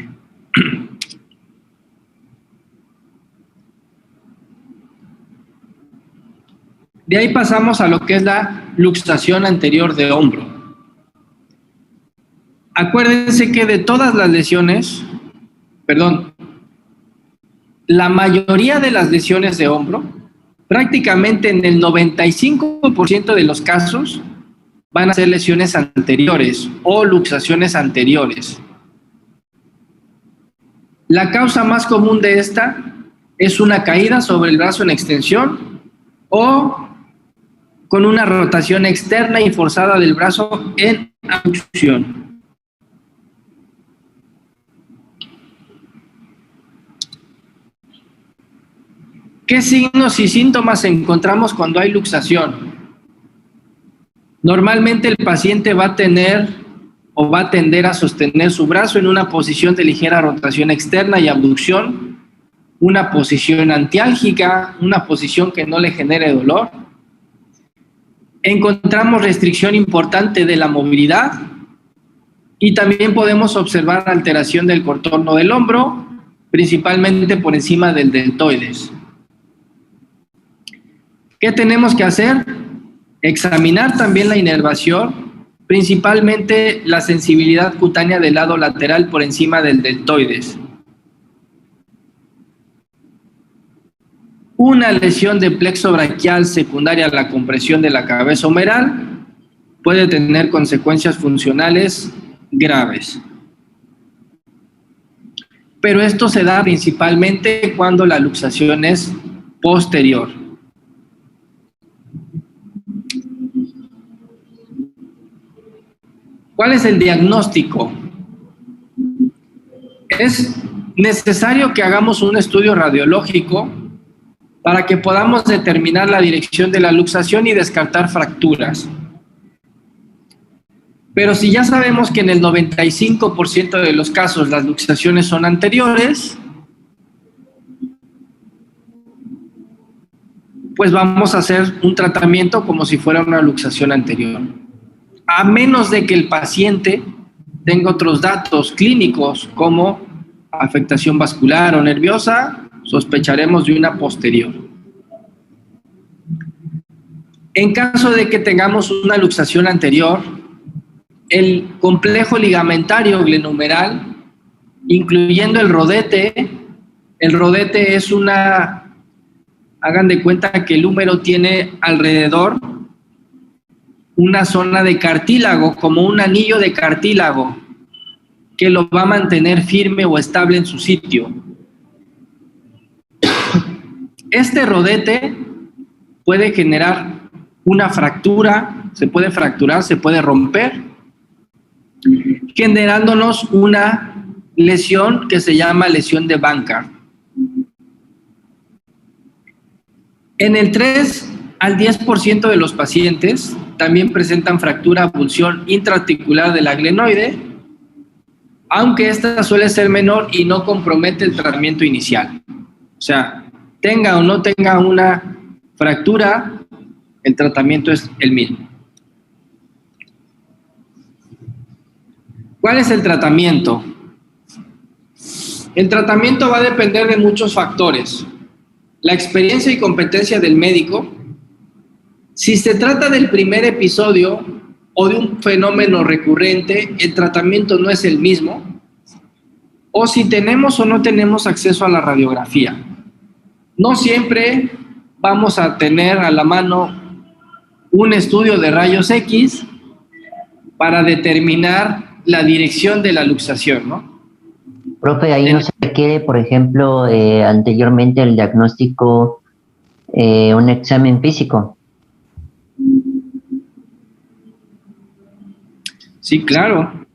De ahí pasamos a lo que es la luxación anterior de hombro. Acuérdense que de todas las lesiones, la mayoría de las lesiones de hombro, prácticamente en el 95% de los casos, van a ser lesiones anteriores o luxaciones anteriores. La causa más común de esta es una caída sobre el brazo en extensión o con una rotación externa y forzada del brazo en abducción. ¿Qué signos y síntomas encontramos cuando hay luxación? Normalmente el paciente va a tener o va a tender a sostener su brazo en una posición de ligera rotación externa y abducción, una posición antiálgica, una posición que no le genere dolor. Encontramos restricción importante de la movilidad y también podemos observar alteración del contorno del hombro principalmente por encima del deltoides. ¿Qué tenemos que hacer? Examinar también la inervación, principalmente la sensibilidad cutánea del lado lateral por encima del deltoides. Una lesión de plexo braquial secundaria a la compresión de la cabeza humeral puede tener consecuencias funcionales graves. Pero esto se da principalmente cuando la luxación es posterior. ¿Cuál es el diagnóstico? Es necesario que hagamos un estudio radiológico para que podamos determinar la dirección de la luxación y descartar fracturas. Pero si ya sabemos que en el 95% de los casos las luxaciones son anteriores, pues vamos a hacer un tratamiento como si fuera una luxación anterior. A menos de que el paciente tenga otros datos clínicos como afectación vascular o nerviosa, sospecharemos de una posterior. En caso de que tengamos una luxación anterior, el complejo ligamentario glenohumeral, incluyendo el rodete es una, hagan de cuenta que el húmero tiene alrededor una zona de cartílago, como un anillo de cartílago, que lo va a mantener firme o estable en su sitio. Este rodete puede generar una fractura, se puede fracturar, se puede romper, generándonos una lesión que se llama lesión de Bankart. En el 3 al 10% de los pacientes también presentan fractura abulsión intraarticular de la glenoide, aunque esta suele ser menor y no compromete el tratamiento inicial. O sea, tenga o no tenga una fractura, el tratamiento es el mismo. ¿Cuál es el tratamiento? El tratamiento va a depender de muchos factores. La experiencia y competencia del médico. Si se trata del primer episodio o de un fenómeno recurrente, el tratamiento no es el mismo. O si tenemos o no tenemos acceso a la radiografía. No siempre vamos a tener a la mano un estudio de rayos X para determinar la dirección de la luxación, ¿no? Profe, ahí no se requiere, por ejemplo, anteriormente el diagnóstico, un examen físico. Sí, claro.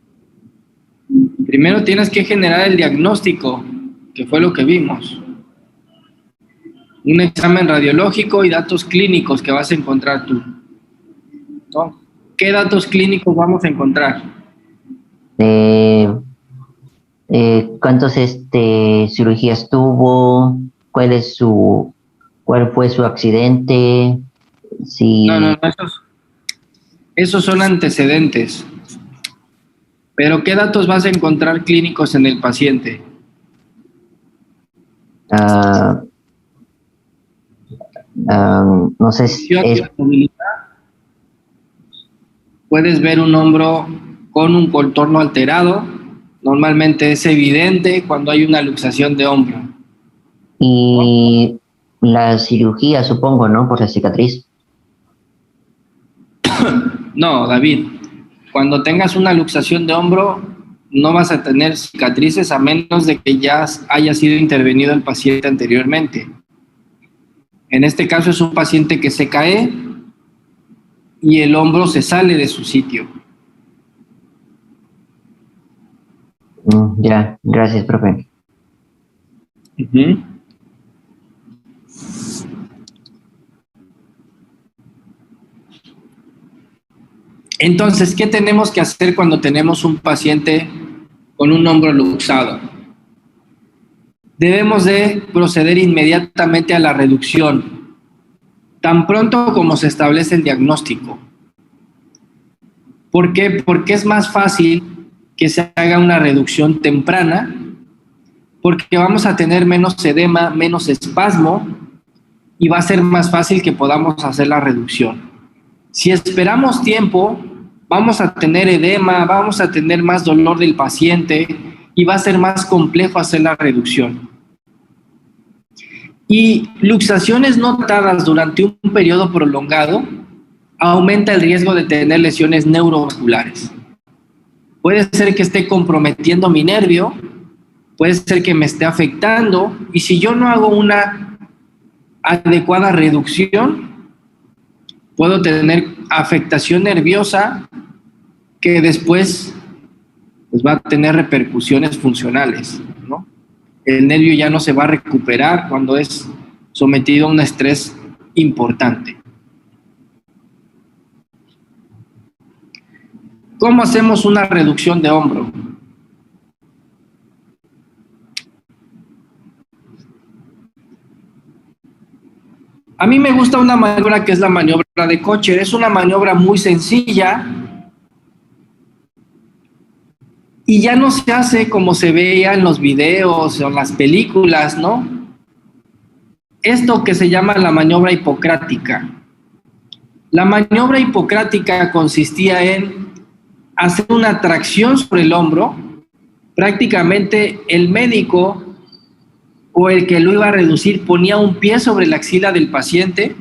Primero tienes que generar el diagnóstico, que fue lo que vimos. Un examen radiológico y datos clínicos que vas a encontrar tú, ¿no? ¿Qué datos clínicos vamos a encontrar? ¿Cuántos cirugías tuvo? ¿Cuál fue su accidente? Si... No, esos son antecedentes. Pero ¿qué datos vas a encontrar clínicos en el paciente? No sé si puedes ver un hombro con un contorno alterado. Normalmente es evidente cuando hay una luxación de hombro. Y la cirugía, supongo, ¿no? Por la cicatriz. No, David. Cuando tengas una luxación de hombro, no vas a tener cicatrices a menos de que ya haya sido intervenido el paciente anteriormente. En este caso es un paciente que se cae y el hombro se sale de su sitio. Ya, gracias, profe. Entonces, ¿qué tenemos que hacer cuando tenemos un paciente con un hombro luxado? Debemos de proceder inmediatamente a la reducción, tan pronto como se establece el diagnóstico. ¿Por qué? Porque es más fácil que se haga una reducción temprana, porque vamos a tener menos edema, menos espasmo, y va a ser más fácil que podamos hacer la reducción. Si esperamos tiempo, vamos a tener edema, vamos a tener más dolor del paciente y va a ser más complejo hacer la reducción. Y luxaciones no tratadas durante un periodo prolongado aumenta el riesgo de tener lesiones neurovasculares. Puede ser que esté comprometiendo mi nervio, puede ser que me esté afectando, y si yo no hago una adecuada reducción, puedo tener afectación nerviosa que después pues, va a tener repercusiones funcionales, ¿no? El nervio ya no se va a recuperar cuando es sometido a un estrés importante. ¿Cómo hacemos una reducción de hombro? A mí me gusta una maniobra que es la maniobra de Kocher. Es una maniobra muy sencilla y ya no se hace como se veía en los videos o en las películas, ¿no? Esto que se llama la maniobra hipocrática. La maniobra hipocrática consistía en hacer una tracción sobre el hombro. Prácticamente el médico o el que lo iba a reducir ponía un pie sobre la axila del paciente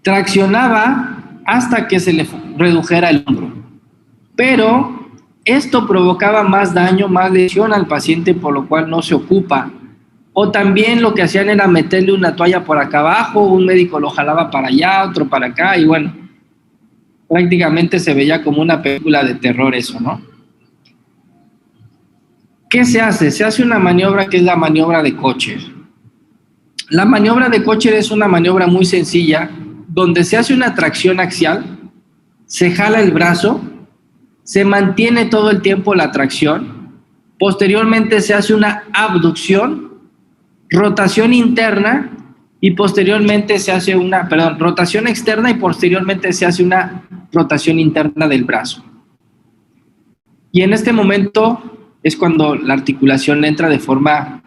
traccionaba hasta que se le redujera el hombro. Pero esto provocaba más daño, más lesión al paciente, por lo cual no se ocupa. O también lo que hacían era meterle una toalla por acá abajo, un médico lo jalaba para allá, otro para acá, y bueno, prácticamente se veía como una película de terror eso, ¿no? ¿Qué se hace? Se hace una maniobra que es la maniobra de Kocher. La maniobra de Kocher es una maniobra muy sencilla, donde se hace una tracción axial, se jala el brazo, se mantiene todo el tiempo la tracción, posteriormente se hace una abducción, rotación interna, y posteriormente se hace una, rotación externa y posteriormente se hace una rotación interna del brazo. Y en este momento es cuando la articulación entra de forma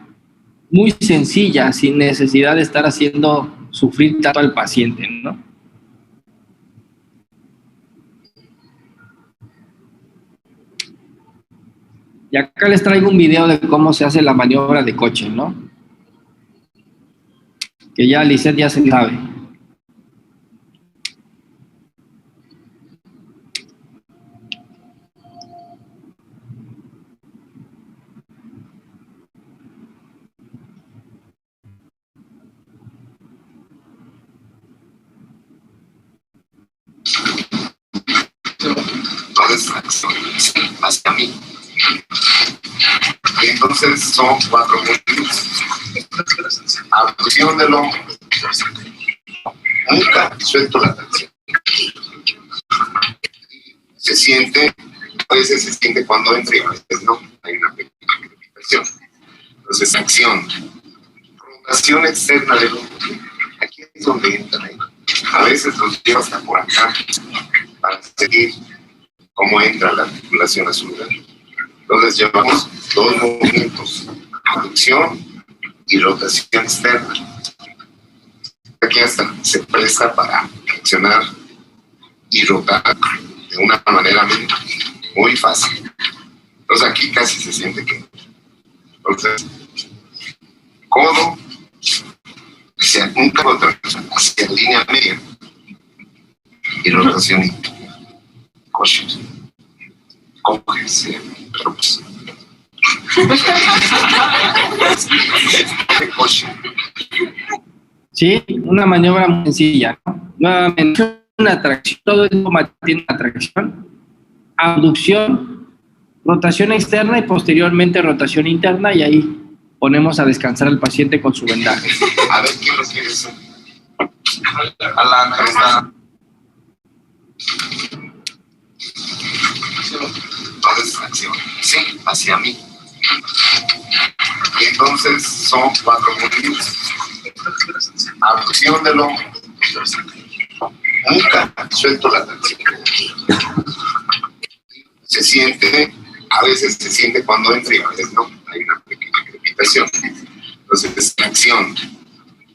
muy sencilla, sin necesidad de estar haciendo sufrir tanto al paciente, ¿no? Y acá les traigo un video de cómo se hace la maniobra de Kocher, ¿no? Que ya Lisette ya se sabe. Hacia mí. Y entonces son 4 movimientos. Abducción del hombro. Nunca suelto la tensión. Se siente, a veces se siente cuando entra y a veces no. Hay una pequeña presión. Entonces, acción. Rotación externa del hombro. Aquí es donde entra. A veces los llevo hasta por acá para seguir cómo entra la articulación a su lugar. Entonces llevamos 2 movimientos, abducción y rotación externa. Aquí hasta se presta para accionar y rotar de una manera muy fácil. Entonces aquí casi se siente que... Entonces, codo hacia un codo hacia línea media y rotación interna. Kocher. Cógese, pero pues. Sí, una maniobra muy sencilla, ¿no? Nuevamente, una tracción, todo esto tiene una tracción, abducción, rotación externa y posteriormente rotación interna, y ahí ponemos a descansar al paciente con su vendaje. A ver, ¿quién lo quiere hacer? Alana, entonces, acción, sí, hacia mí. Y entonces son 4 movimientos. Abducción del hombro. Nunca suelto la tensión. Se siente, a veces se siente cuando entra y a veces no, hay una pequeña crepitación. Entonces, extracción,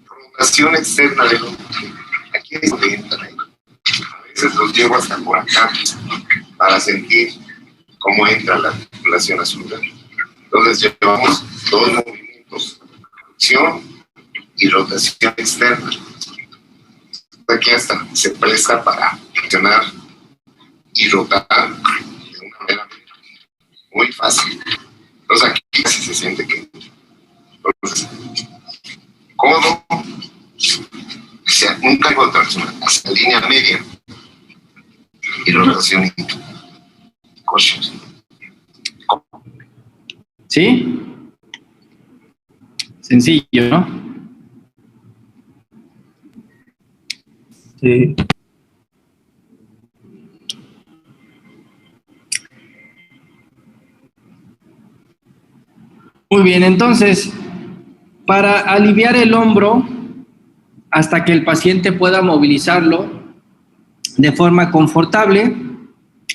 rotación externa del hombro. Aquí es donde entran ahí. A veces los llevo hasta por acá para sentir cómo entra la articulación asuntal. Entonces, llevamos dos movimientos, acción y rotación externa. Aquí hasta se presta para accionar y rotar de una manera muy fácil. Entonces aquí sí se siente que entonces, codo, o sea, nunca hay rotación, hacia la línea media y rotación y coxos. ¿Sí? Sencillo, ¿no? Sí. Muy bien, entonces, para aliviar el hombro hasta que el paciente pueda movilizarlo de forma confortable,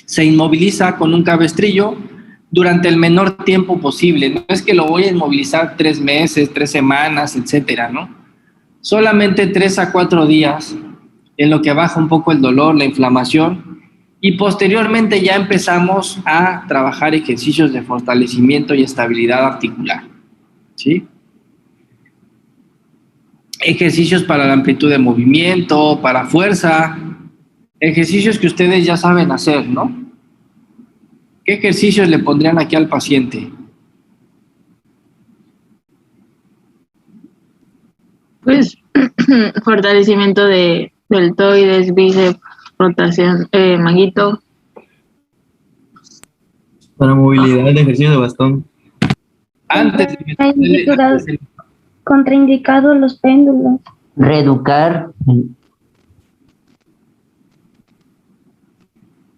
se inmoviliza con un cabestrillo durante el menor tiempo posible. No es que lo voy a inmovilizar 3 meses, 3 semanas, etcétera, ¿no? Solamente 3 a 4 días en lo que baja un poco el dolor, la inflamación, y posteriormente ya empezamos a trabajar ejercicios de fortalecimiento y estabilidad articular, ¿sí? Ejercicios para la amplitud de movimiento, para fuerza, ejercicios que ustedes ya saben hacer, ¿no? ¿Qué ejercicios le pondrían aquí al paciente? Pues fortalecimiento de deltoides, bíceps, rotación, manguito. Para movilidad, el ejercicio de bastón. Antes de contraindicados los péndulos. Reeducar.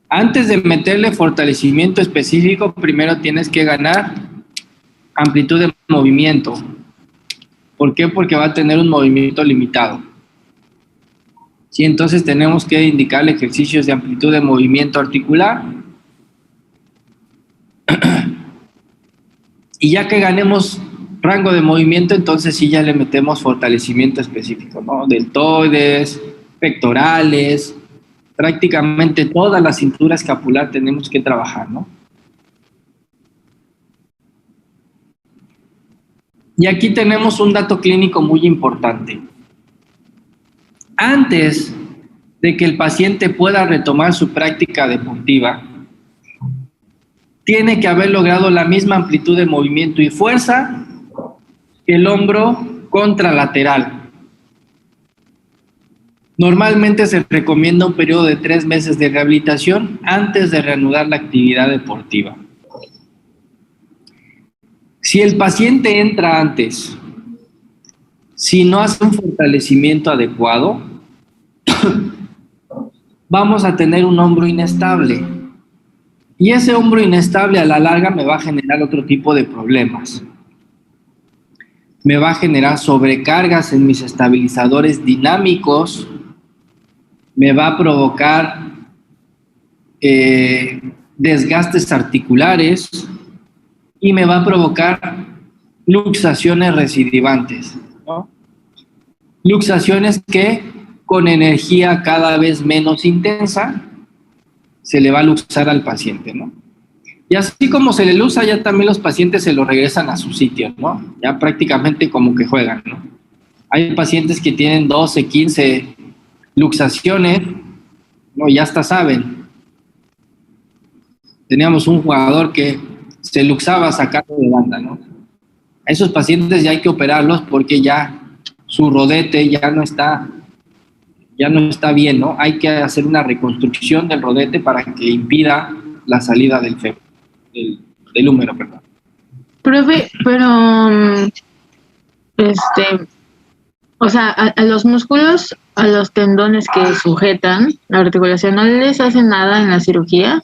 Antes de meterle fortalecimiento específico, primero tienes que ganar amplitud de movimiento. ¿Por qué? Porque va a tener un movimiento limitado. Sí, entonces tenemos que indicarle ejercicios de amplitud de movimiento articular. Y ya que ganemos rango de movimiento, entonces sí ya le metemos fortalecimiento específico, ¿no? Deltoides, pectorales, prácticamente toda la cintura escapular tenemos que trabajar, ¿no? Y aquí tenemos un dato clínico muy importante. Antes de que el paciente pueda retomar su práctica deportiva, tiene que haber logrado la misma amplitud de movimiento y fuerza que el hombro contralateral. Normalmente se recomienda un periodo de 3 meses de rehabilitación antes de reanudar la actividad deportiva. Si el paciente entra antes, si no hace un fortalecimiento adecuado, vamos a tener un hombro inestable. Y ese hombro inestable a la larga me va a generar otro tipo de problemas. Me va a generar sobrecargas en mis estabilizadores dinámicos, me va a provocar desgastes articulares y me va a provocar luxaciones recidivantes, ¿no? Luxaciones que con energía cada vez menos intensa se le va a luxar al paciente, ¿no? Y así como se le luxa, ya también los pacientes se lo regresan a su sitio, ¿no? Ya prácticamente como que juegan, ¿no? Hay pacientes que tienen 12, 15 luxaciones, ¿no? Ya hasta saben. Teníamos un jugador que se luxaba sacando de banda, ¿no? A esos pacientes ya hay que operarlos porque ya su rodete ya no está bien, ¿no? Hay que hacer una reconstrucción del rodete para que impida la salida del fémur, del húmero, perdón. Profe, pero o sea, a los músculos, a los tendones que sujetan la articulación, ¿no les hace nada en la cirugía?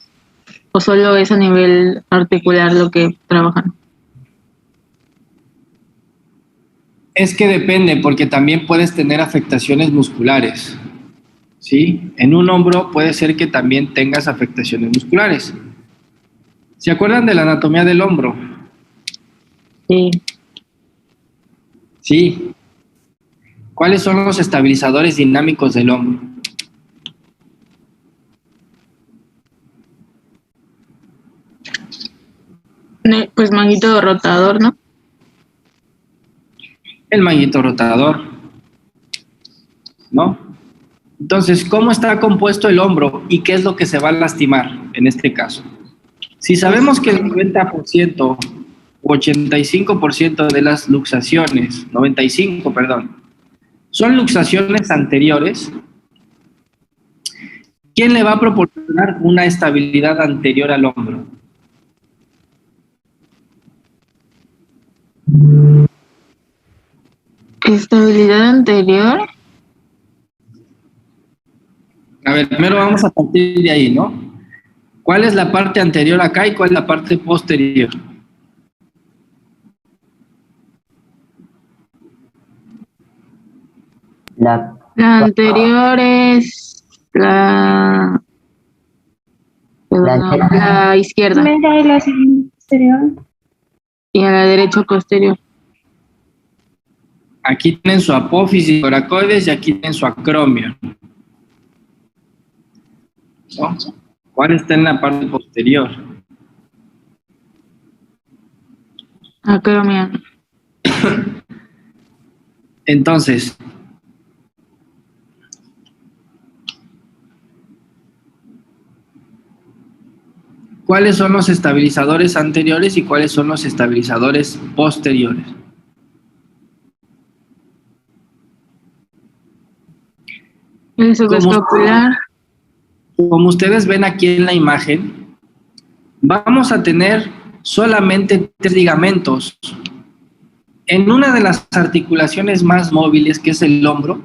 ¿O solo es a nivel articular lo que trabajan? Es que depende, porque también puedes tener afectaciones musculares, ¿sí? En un hombro puede ser que también tengas afectaciones musculares. ¿Se acuerdan de la anatomía del hombro? Sí. Sí. ¿Cuáles son los estabilizadores dinámicos del hombro? Pues manguito rotador, ¿no? El manguito rotador, ¿no? Entonces, ¿cómo está compuesto el hombro y qué es lo que se va a lastimar en este caso? Si sabemos que el 90% o 85% de las luxaciones, 95, perdón, son luxaciones anteriores, ¿quién le va a proporcionar una estabilidad anterior al hombro? Estabilidad anterior. A ver, primero vamos a partir de ahí, ¿no? ¿Cuál es la parte anterior acá y cuál es la parte posterior? La anterior es la izquierda. Primera y la segunda posterior. Y a la derecha posterior. Aquí tienen su apófisis coracoides y aquí tienen su acromio, ¿no? ¿Cuál está en la parte posterior? Acromio. Entonces, ¿cuáles son los estabilizadores anteriores y cuáles son los estabilizadores posteriores? El subescapular. Como ustedes ven aquí en la imagen, vamos a tener solamente 3 ligamentos. En una de las articulaciones más móviles, que es el hombro,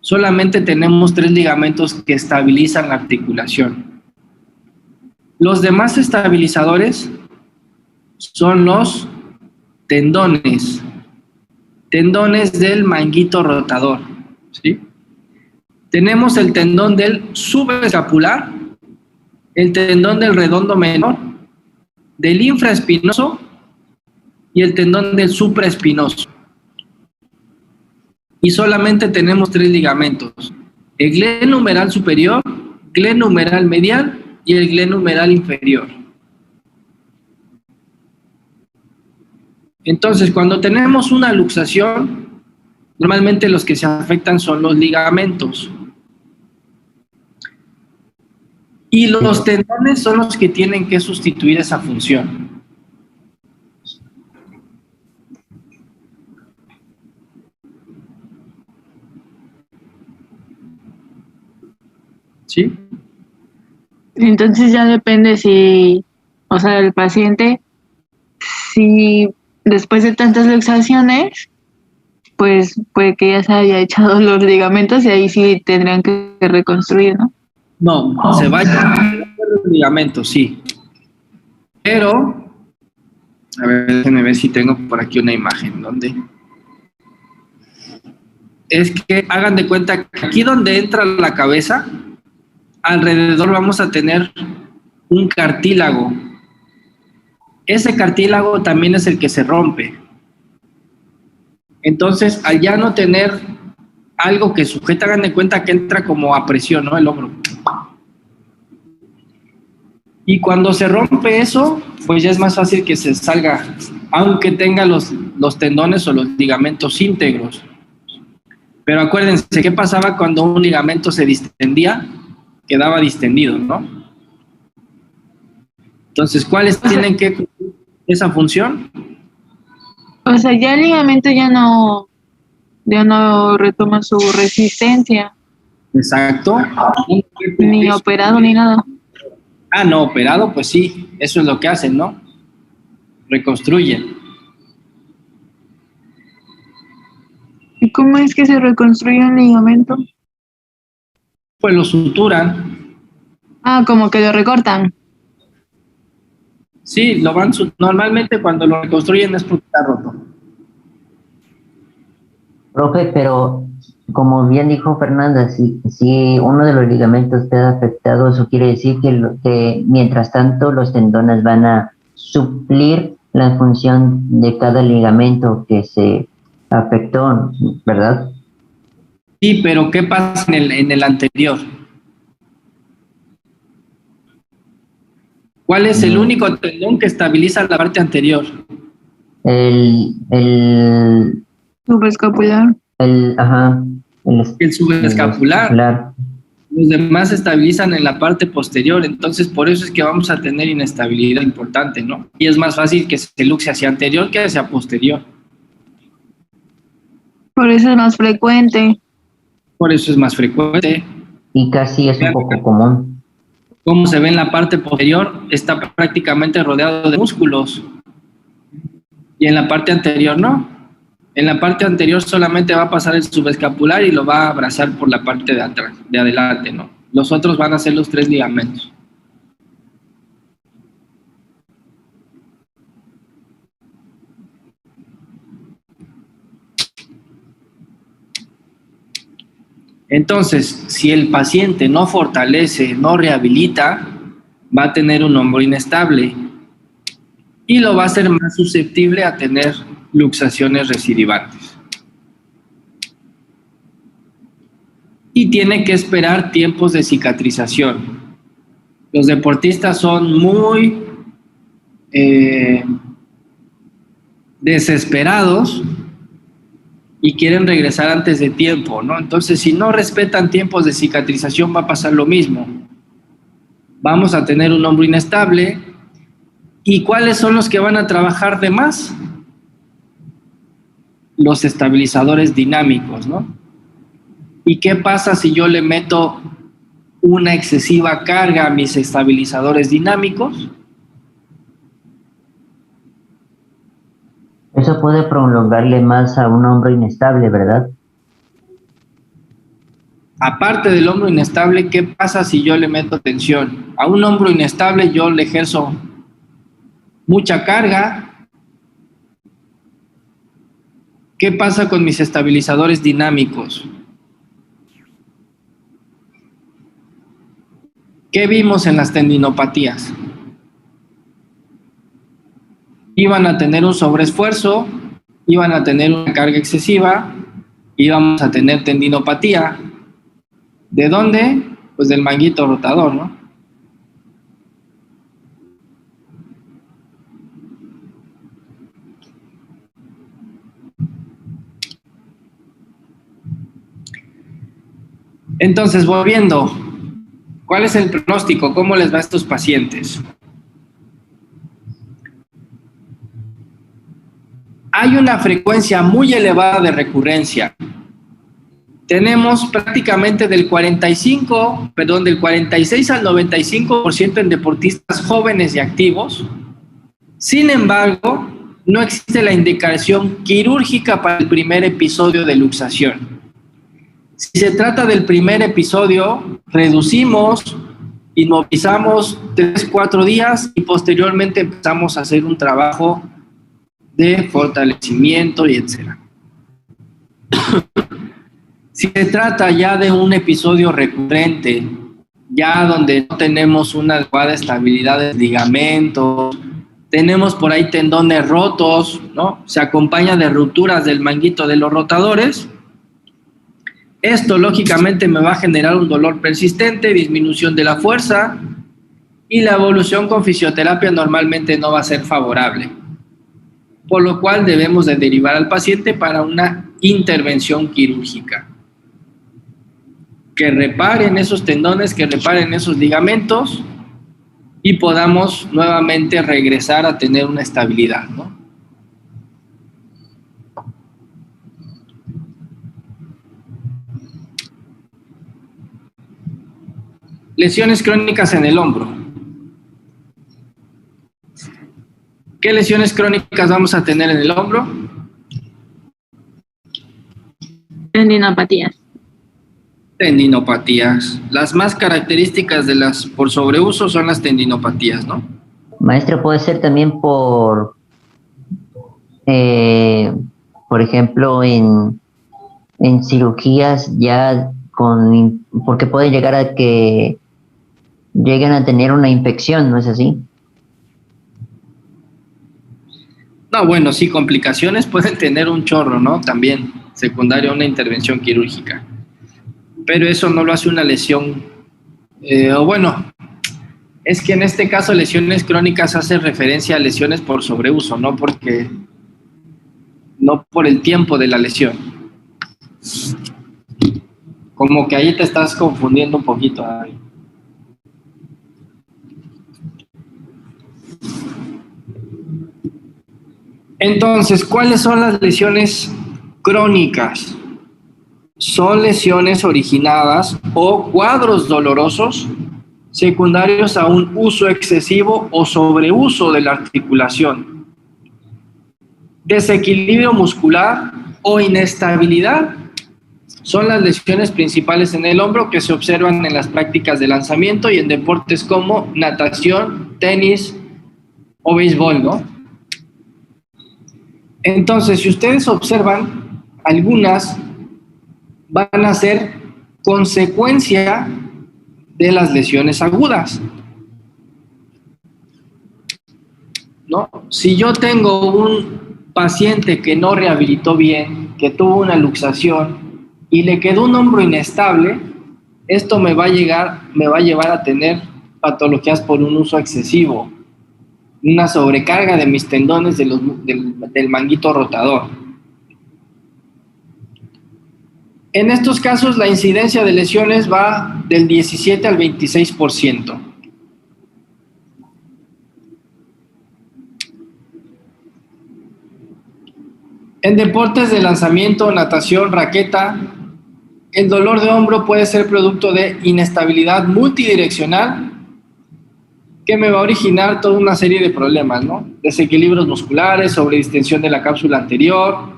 solamente tenemos 3 ligamentos que estabilizan la articulación. Los demás estabilizadores son los tendones del manguito rotador, ¿sí? Tenemos el tendón del subescapular, el tendón del redondo menor, del infraespinoso y el tendón del supraespinoso. Y solamente tenemos 3 ligamentos: el glenumeral superior, glenumeral medial y el glenumeral inferior. Entonces, cuando tenemos una luxación, normalmente los que se afectan son los ligamentos. Y los tendones son los que tienen que sustituir esa función. ¿Sí? Entonces ya depende si, o sea, el paciente, si después de tantas luxaciones, pues puede que ya se haya echado los ligamentos y ahí sí tendrían que reconstruir, ¿no? No, se va a echar los ligamentos, sí. Pero, a ver, déjenme ver si tengo por aquí una imagen. ¿Dónde? Es que hagan de cuenta que aquí donde entra la cabeza, alrededor vamos a tener un cartílago. Ese cartílago también es el que se rompe. Entonces, al ya no tener algo que sujeta, hagan de cuenta que entra como a presión, ¿no? El hombro. Y cuando se rompe eso, pues ya es más fácil que se salga, aunque tenga los tendones o los ligamentos íntegros. Pero acuérdense, ¿qué pasaba cuando un ligamento se distendía? Quedaba distendido, ¿no? Entonces, ¿cuáles tienen que cumplir esa función? O sea, ya el ligamento ya no retoma su resistencia. Exacto. Ni operado ni nada. Ah, no, operado, pues sí, eso es lo que hacen, ¿no? Reconstruyen. ¿Y cómo es que se reconstruye un ligamento? Pues lo suturan. Ah, como que lo recortan. Sí, normalmente cuando lo reconstruyen es porque está roto. Profe, pero como bien dijo Fernanda, si uno de los ligamentos queda afectado, eso quiere decir que mientras tanto los tendones van a suplir la función de cada ligamento que se afectó, ¿verdad? Sí, pero ¿qué pasa en el anterior? ¿Cuál es el único tendón que estabiliza la parte anterior? El Subescapular. el subescapular. Los demás se estabilizan en la parte posterior, entonces por eso es que vamos a tener inestabilidad importante, ¿no? Y es más fácil que se luxe hacia anterior que hacia posterior. Por eso es más frecuente. Por eso es más frecuente. Y casi es un poco común. Como se ve en la parte posterior, está prácticamente rodeado de músculos. Y en la parte anterior no. En la parte anterior solamente va a pasar el subescapular y lo va a abrazar por la parte de atrás, de adelante, ¿no? Los otros van a ser los 3 ligamentos. Entonces, si el paciente no fortalece, no rehabilita, va a tener un hombro inestable y lo va a hacer más susceptible a tener luxaciones recidivantes. Y tiene que esperar tiempos de cicatrización. Los deportistas son muy desesperados y quieren regresar antes de tiempo, ¿no? Entonces, si no respetan tiempos de cicatrización, va a pasar lo mismo. Vamos a tener un hombro inestable. ¿Y cuáles son los que van a trabajar de más? Los estabilizadores dinámicos, ¿no? ¿Y qué pasa si yo le meto una excesiva carga a mis estabilizadores dinámicos? Eso puede prolongarle más a un hombro inestable, ¿verdad? Aparte del hombro inestable, ¿qué pasa si yo le meto tensión? A un hombro inestable yo le ejerzo mucha carga. ¿Qué pasa con mis estabilizadores dinámicos? ¿Qué vimos en las tendinopatías? Iban a tener un sobreesfuerzo, iban a tener una carga excesiva, íbamos a tener tendinopatía. ¿De dónde? Pues del manguito rotador, ¿no? Entonces, volviendo, ¿cuál es el pronóstico? ¿Cómo les va a estos pacientes? Hay una frecuencia muy elevada de recurrencia. Tenemos prácticamente del 46 al 95% en deportistas jóvenes y activos. Sin embargo, no existe la indicación quirúrgica para el primer episodio de luxación. Si se trata del primer episodio, reducimos, inmovilizamos 3-4 días y posteriormente empezamos a hacer un trabajo de fortalecimiento y etc. Si se trata ya de un episodio recurrente, ya donde no tenemos una adecuada estabilidad de ligamentos, tenemos por ahí tendones rotos, ¿no? Se acompaña de rupturas del manguito de los rotadores. Esto lógicamente me va a generar un dolor persistente, disminución de la fuerza y la evolución con fisioterapia normalmente no va a ser favorable. Por lo cual debemos de derivar al paciente para una intervención quirúrgica. Que reparen esos tendones, que reparen esos ligamentos y podamos nuevamente regresar a tener una estabilidad, ¿no? Lesiones crónicas en el hombro. ¿Qué lesiones crónicas vamos a tener en el hombro? Tendinopatías. Tendinopatías. Las más características de las por sobreuso son las tendinopatías, ¿no? Maestro, puede ser también por ejemplo, en cirugías ya porque puede llegar a que lleguen a tener una infección, ¿no es así? No, bueno, sí, complicaciones pueden tener un chorro, ¿no? También, secundaria a una intervención quirúrgica. Pero eso no lo hace una lesión, o bueno, es que en este caso lesiones crónicas hace referencia a lesiones por sobreuso, no por el tiempo de la lesión. Como que ahí te estás confundiendo un poquito, David. Entonces, ¿cuáles son las lesiones crónicas? Son lesiones originadas o cuadros dolorosos secundarios a un uso excesivo o sobreuso de la articulación, desequilibrio muscular o inestabilidad. Son las lesiones principales en el hombro que se observan en las prácticas de lanzamiento y en deportes como natación, tenis o béisbol, ¿no? Entonces, si ustedes observan, algunas van a ser consecuencia de las lesiones agudas, ¿no? Si yo tengo un paciente que no rehabilitó bien, que tuvo una luxación y le quedó un hombro inestable, esto me va a llevar a tener patologías por un uso excesivo, una sobrecarga de mis tendones del manguito rotador. En estos casos, la incidencia de lesiones va del 17 al 26%. En deportes de lanzamiento, natación, raqueta, el dolor de hombro puede ser producto de inestabilidad multidireccional que me va a originar toda una serie de problemas, ¿no? Desequilibrios musculares, sobredistensión de la cápsula anterior,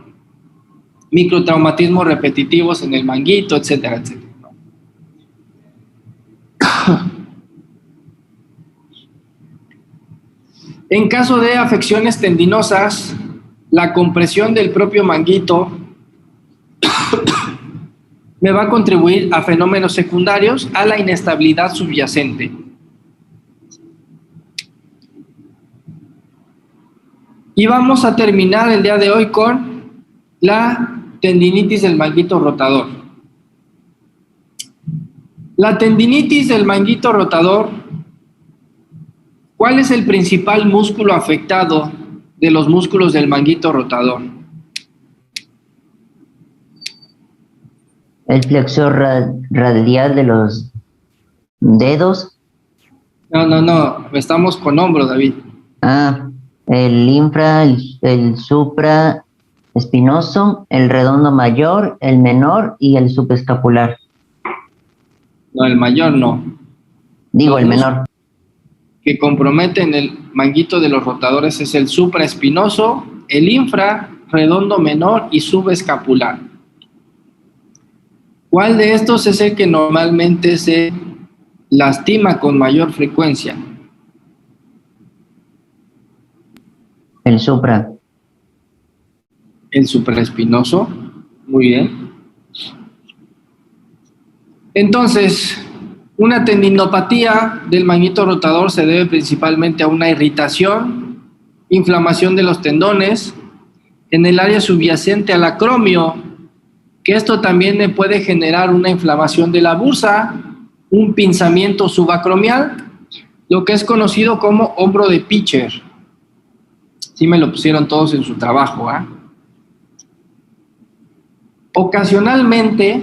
microtraumatismos repetitivos en el manguito, etcétera, etcétera. En caso de afecciones tendinosas, la compresión del propio manguito me va a contribuir a fenómenos secundarios a la inestabilidad subyacente. Y vamos a terminar el día de hoy con la tendinitis del manguito rotador. La tendinitis del manguito rotador, ¿cuál es el principal músculo afectado de los músculos del manguito rotador? El flexor radial de los dedos. No, estamos con hombro, David. El infra, el supra espinoso, el redondo mayor, el menor y el subescapular. No, el mayor no. Digo, el menor. Que comprometen el manguito de los rotadores es el supraespinoso, el infra, redondo menor y subescapular. ¿Cuál de estos es el que normalmente se lastima con mayor frecuencia? El supra. El supraespinoso. Muy bien. Entonces, una tendinopatía del manguito rotador se debe principalmente a una irritación, inflamación de los tendones en el área subyacente al acromio, que esto también me puede generar una inflamación de la bursa, un pinzamiento subacromial, lo que es conocido como hombro de pitcher. Sí me lo pusieron todos en su trabajo, ¿eh? Ocasionalmente,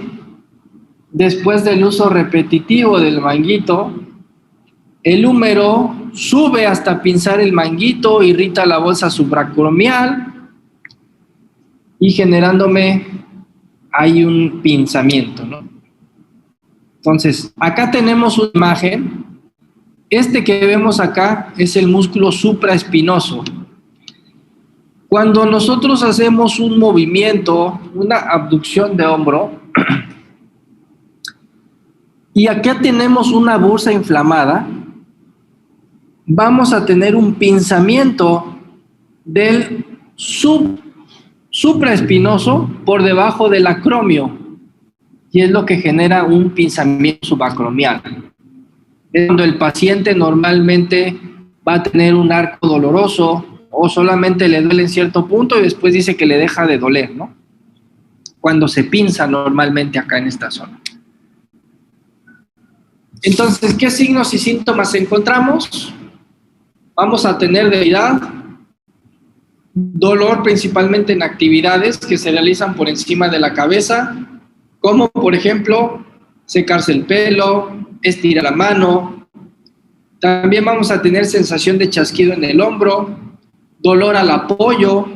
después del uso repetitivo del manguito, el húmero sube hasta pinzar el manguito, irrita la bolsa supracromial y generándome ahí un pinzamiento, ¿no? Entonces, acá tenemos una imagen. Este que vemos acá es el músculo supraespinoso. Cuando nosotros hacemos un movimiento, una abducción de hombro, y acá tenemos una bursa inflamada, vamos a tener un pinzamiento del supraespinoso por debajo del acromio, y es lo que genera un pinzamiento subacromial. Es cuando el paciente normalmente va a tener un arco doloroso o solamente le duele en cierto punto y después dice que le deja de doler, ¿no? Cuando se pinza normalmente acá en esta zona. Entonces, ¿qué signos y síntomas encontramos? Vamos a tener debilidad, dolor principalmente en actividades que se realizan por encima de la cabeza, como por ejemplo, secarse el pelo, estirar la mano. También vamos a tener sensación de chasquido en el hombro, dolor al apoyo.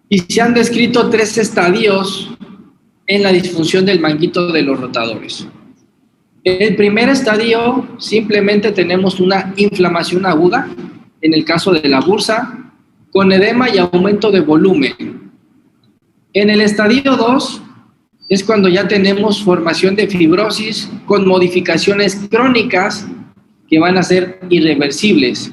Y se han descrito 3 estadios en la disfunción del manguito de los rotadores. El primer estadio, simplemente tenemos una inflamación aguda, en el caso de la bursa, con edema y aumento de volumen. En el estadio 2, es cuando ya tenemos formación de fibrosis con modificaciones crónicas que van a ser irreversibles.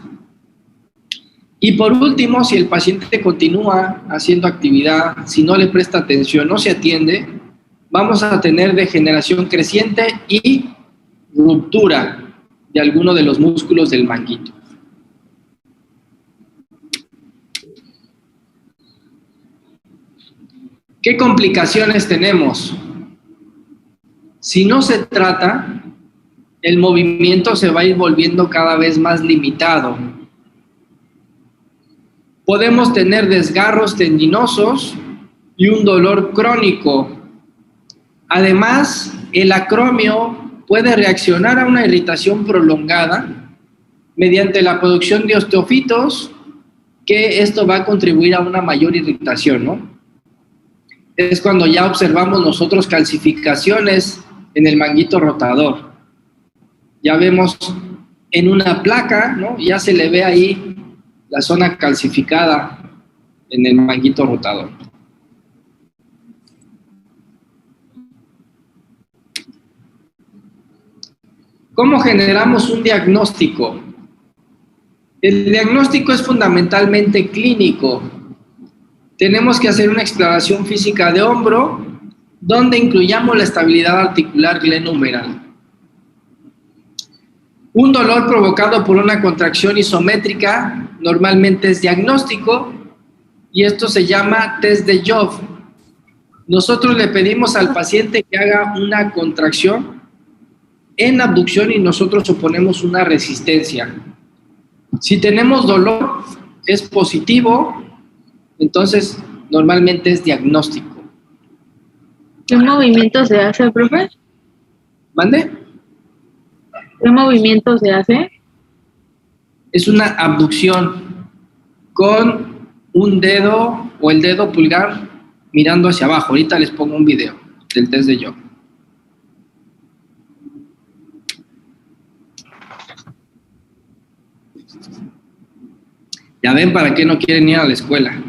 Y por último, si el paciente continúa haciendo actividad, si no le presta atención, no se atiende, vamos a tener degeneración creciente y ruptura de alguno de los músculos del manguito. ¿Qué complicaciones tenemos? Si no se trata, el movimiento se va a ir volviendo cada vez más limitado. Podemos tener desgarros tendinosos y un dolor crónico. Además, el acromio puede reaccionar a una irritación prolongada mediante la producción de osteofitos, que esto va a contribuir a una mayor irritación, ¿no? Es cuando ya observamos nosotros calcificaciones en el manguito rotador. Ya vemos en una placa, ¿no? Ya se le ve ahí la zona calcificada en el manguito rotador. ¿Cómo generamos un diagnóstico? El diagnóstico es fundamentalmente clínico. Tenemos que hacer una exploración física de hombro, donde incluyamos la estabilidad articular glenohumeral. Un dolor provocado por una contracción isométrica normalmente es diagnóstico, y esto se llama test de Job. Nosotros le pedimos al paciente que haga una contracción en abducción y nosotros oponemos una resistencia. Si tenemos dolor, es positivo, entonces normalmente es diagnóstico. ¿Qué movimiento se hace, profe? ¿Mande? ¿Qué movimiento se hace? Es una abducción con un dedo o el dedo pulgar mirando hacia abajo. Ahorita les pongo un video del test de Job. Ya ven para qué no quieren ir a la escuela.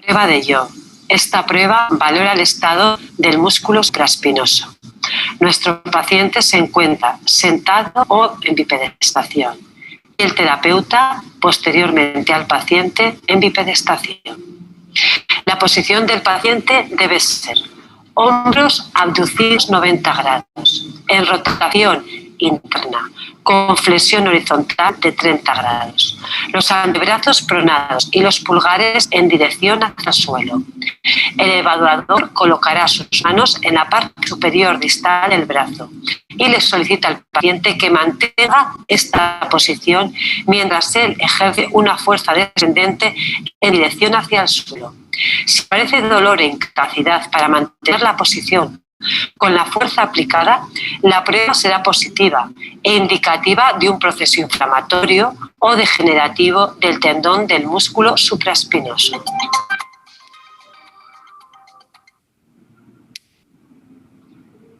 Prueba de Job. Esta prueba valora el estado del músculo supraespinoso. Nuestro paciente se encuentra sentado o en bipedestación y el terapeuta posteriormente al paciente en bipedestación. La posición del paciente debe ser hombros abducidos 90 grados, en rotación interna, con flexión horizontal de 30 grados. Los antebrazos pronados y los pulgares en dirección hacia el suelo. El evaluador colocará sus manos en la parte superior distal del brazo y le solicita al paciente que mantenga esta posición mientras él ejerce una fuerza descendente en dirección hacia el suelo. Si aparece dolor e incapacidad para mantener la posición con la fuerza aplicada, la prueba será positiva e indicativa de un proceso inflamatorio o degenerativo del tendón del músculo supraespinoso.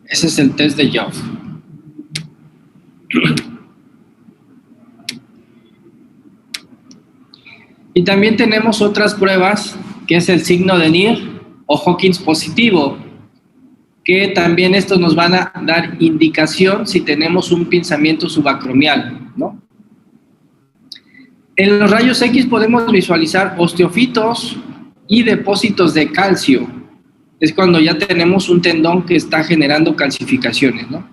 Ese es el test de Joff. Y también tenemos otras pruebas, que es el signo de Neer o Hawkins positivo, que también estos nos van a dar indicación si tenemos un pinzamiento subacromial, ¿no? En los rayos X podemos visualizar osteofitos y depósitos de calcio. Es cuando ya tenemos un tendón que está generando calcificaciones, ¿no?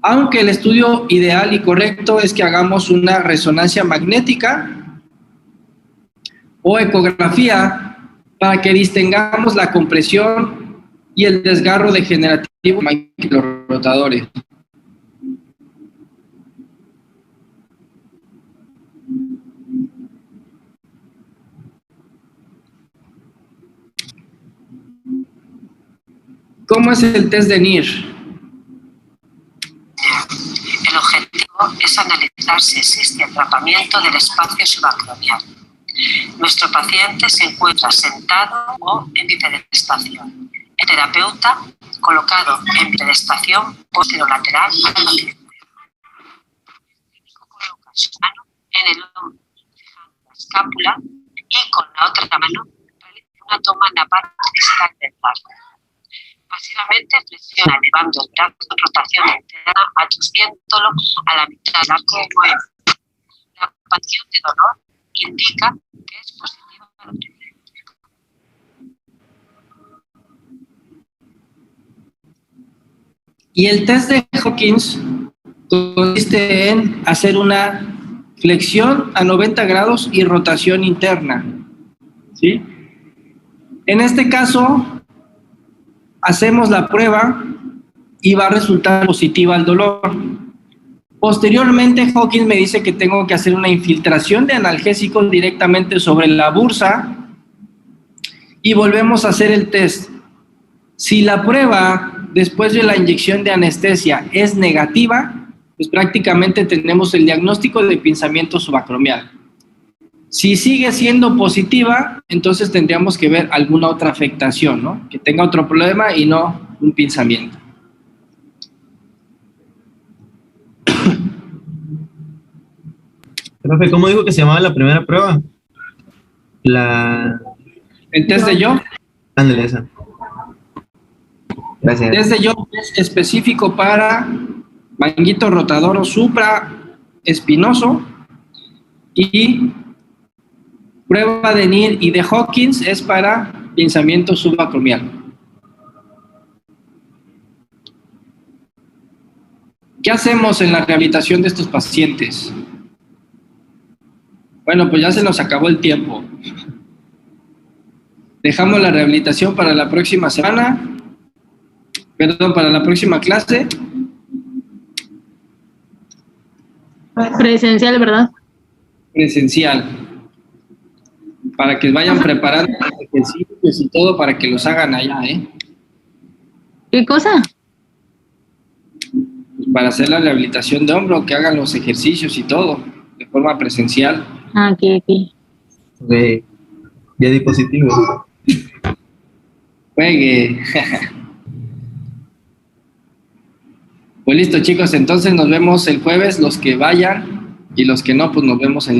Aunque el estudio ideal y correcto es que hagamos una resonancia magnética o ecografía para que distingamos la compresión y el desgarro degenerativo de los rotadores. ¿Cómo es el test de Neer? El objetivo es analizar si existe atrapamiento del espacio subacromial. Nuestro paciente se encuentra sentado o en bipedestación. El terapeuta colocado en bipedestación posterolateral al paciente. Coloca su mano en el hombro, fijando la escápula y con la otra mano realiza una toma en la parte distal del brazo. Pasivamente flexiona elevando el brazo en rotación interna, aduciéndolo a la mitad del arco de movimiento. La aparición de dolor indica que es positiva para el tratamiento. Y el test de Hawkins consiste en hacer una flexión a 90 grados y rotación interna, ¿sí? En este caso, hacemos la prueba y va a resultar positiva el dolor. Posteriormente, Hawkins me dice que tengo que hacer una infiltración de analgésicos directamente sobre la bursa y volvemos a hacer el test. Si la prueba después de la inyección de anestesia es negativa, pues prácticamente tenemos el diagnóstico de pinzamiento subacromial. Si sigue siendo positiva, entonces tendríamos que ver alguna otra afectación, ¿no? Que tenga otro problema y no un pinzamiento. Profe, ¿cómo dijo que se llamaba la primera prueba? El test de Joff. Ándale, esa. Gracias. El test de Joff es específico para manguito rotador o supraespinoso y prueba de Neer y de Hawkins es para pinzamiento subacromial. ¿Qué hacemos en la rehabilitación de estos pacientes? Bueno, pues ya se nos acabó el tiempo. Dejamos la rehabilitación para la próxima semana, para la próxima clase. Presencial, ¿verdad? Presencial. Para que vayan preparando los ejercicios y todo para que los hagan allá, ¿eh? ¿Qué cosa? Para hacer la rehabilitación de hombro, que hagan los ejercicios y todo, de forma presencial. Ah, aquí. De dispositivo. Juegue. Pues listo, chicos, entonces nos vemos el jueves, los que vayan, y los que no, pues nos vemos en línea.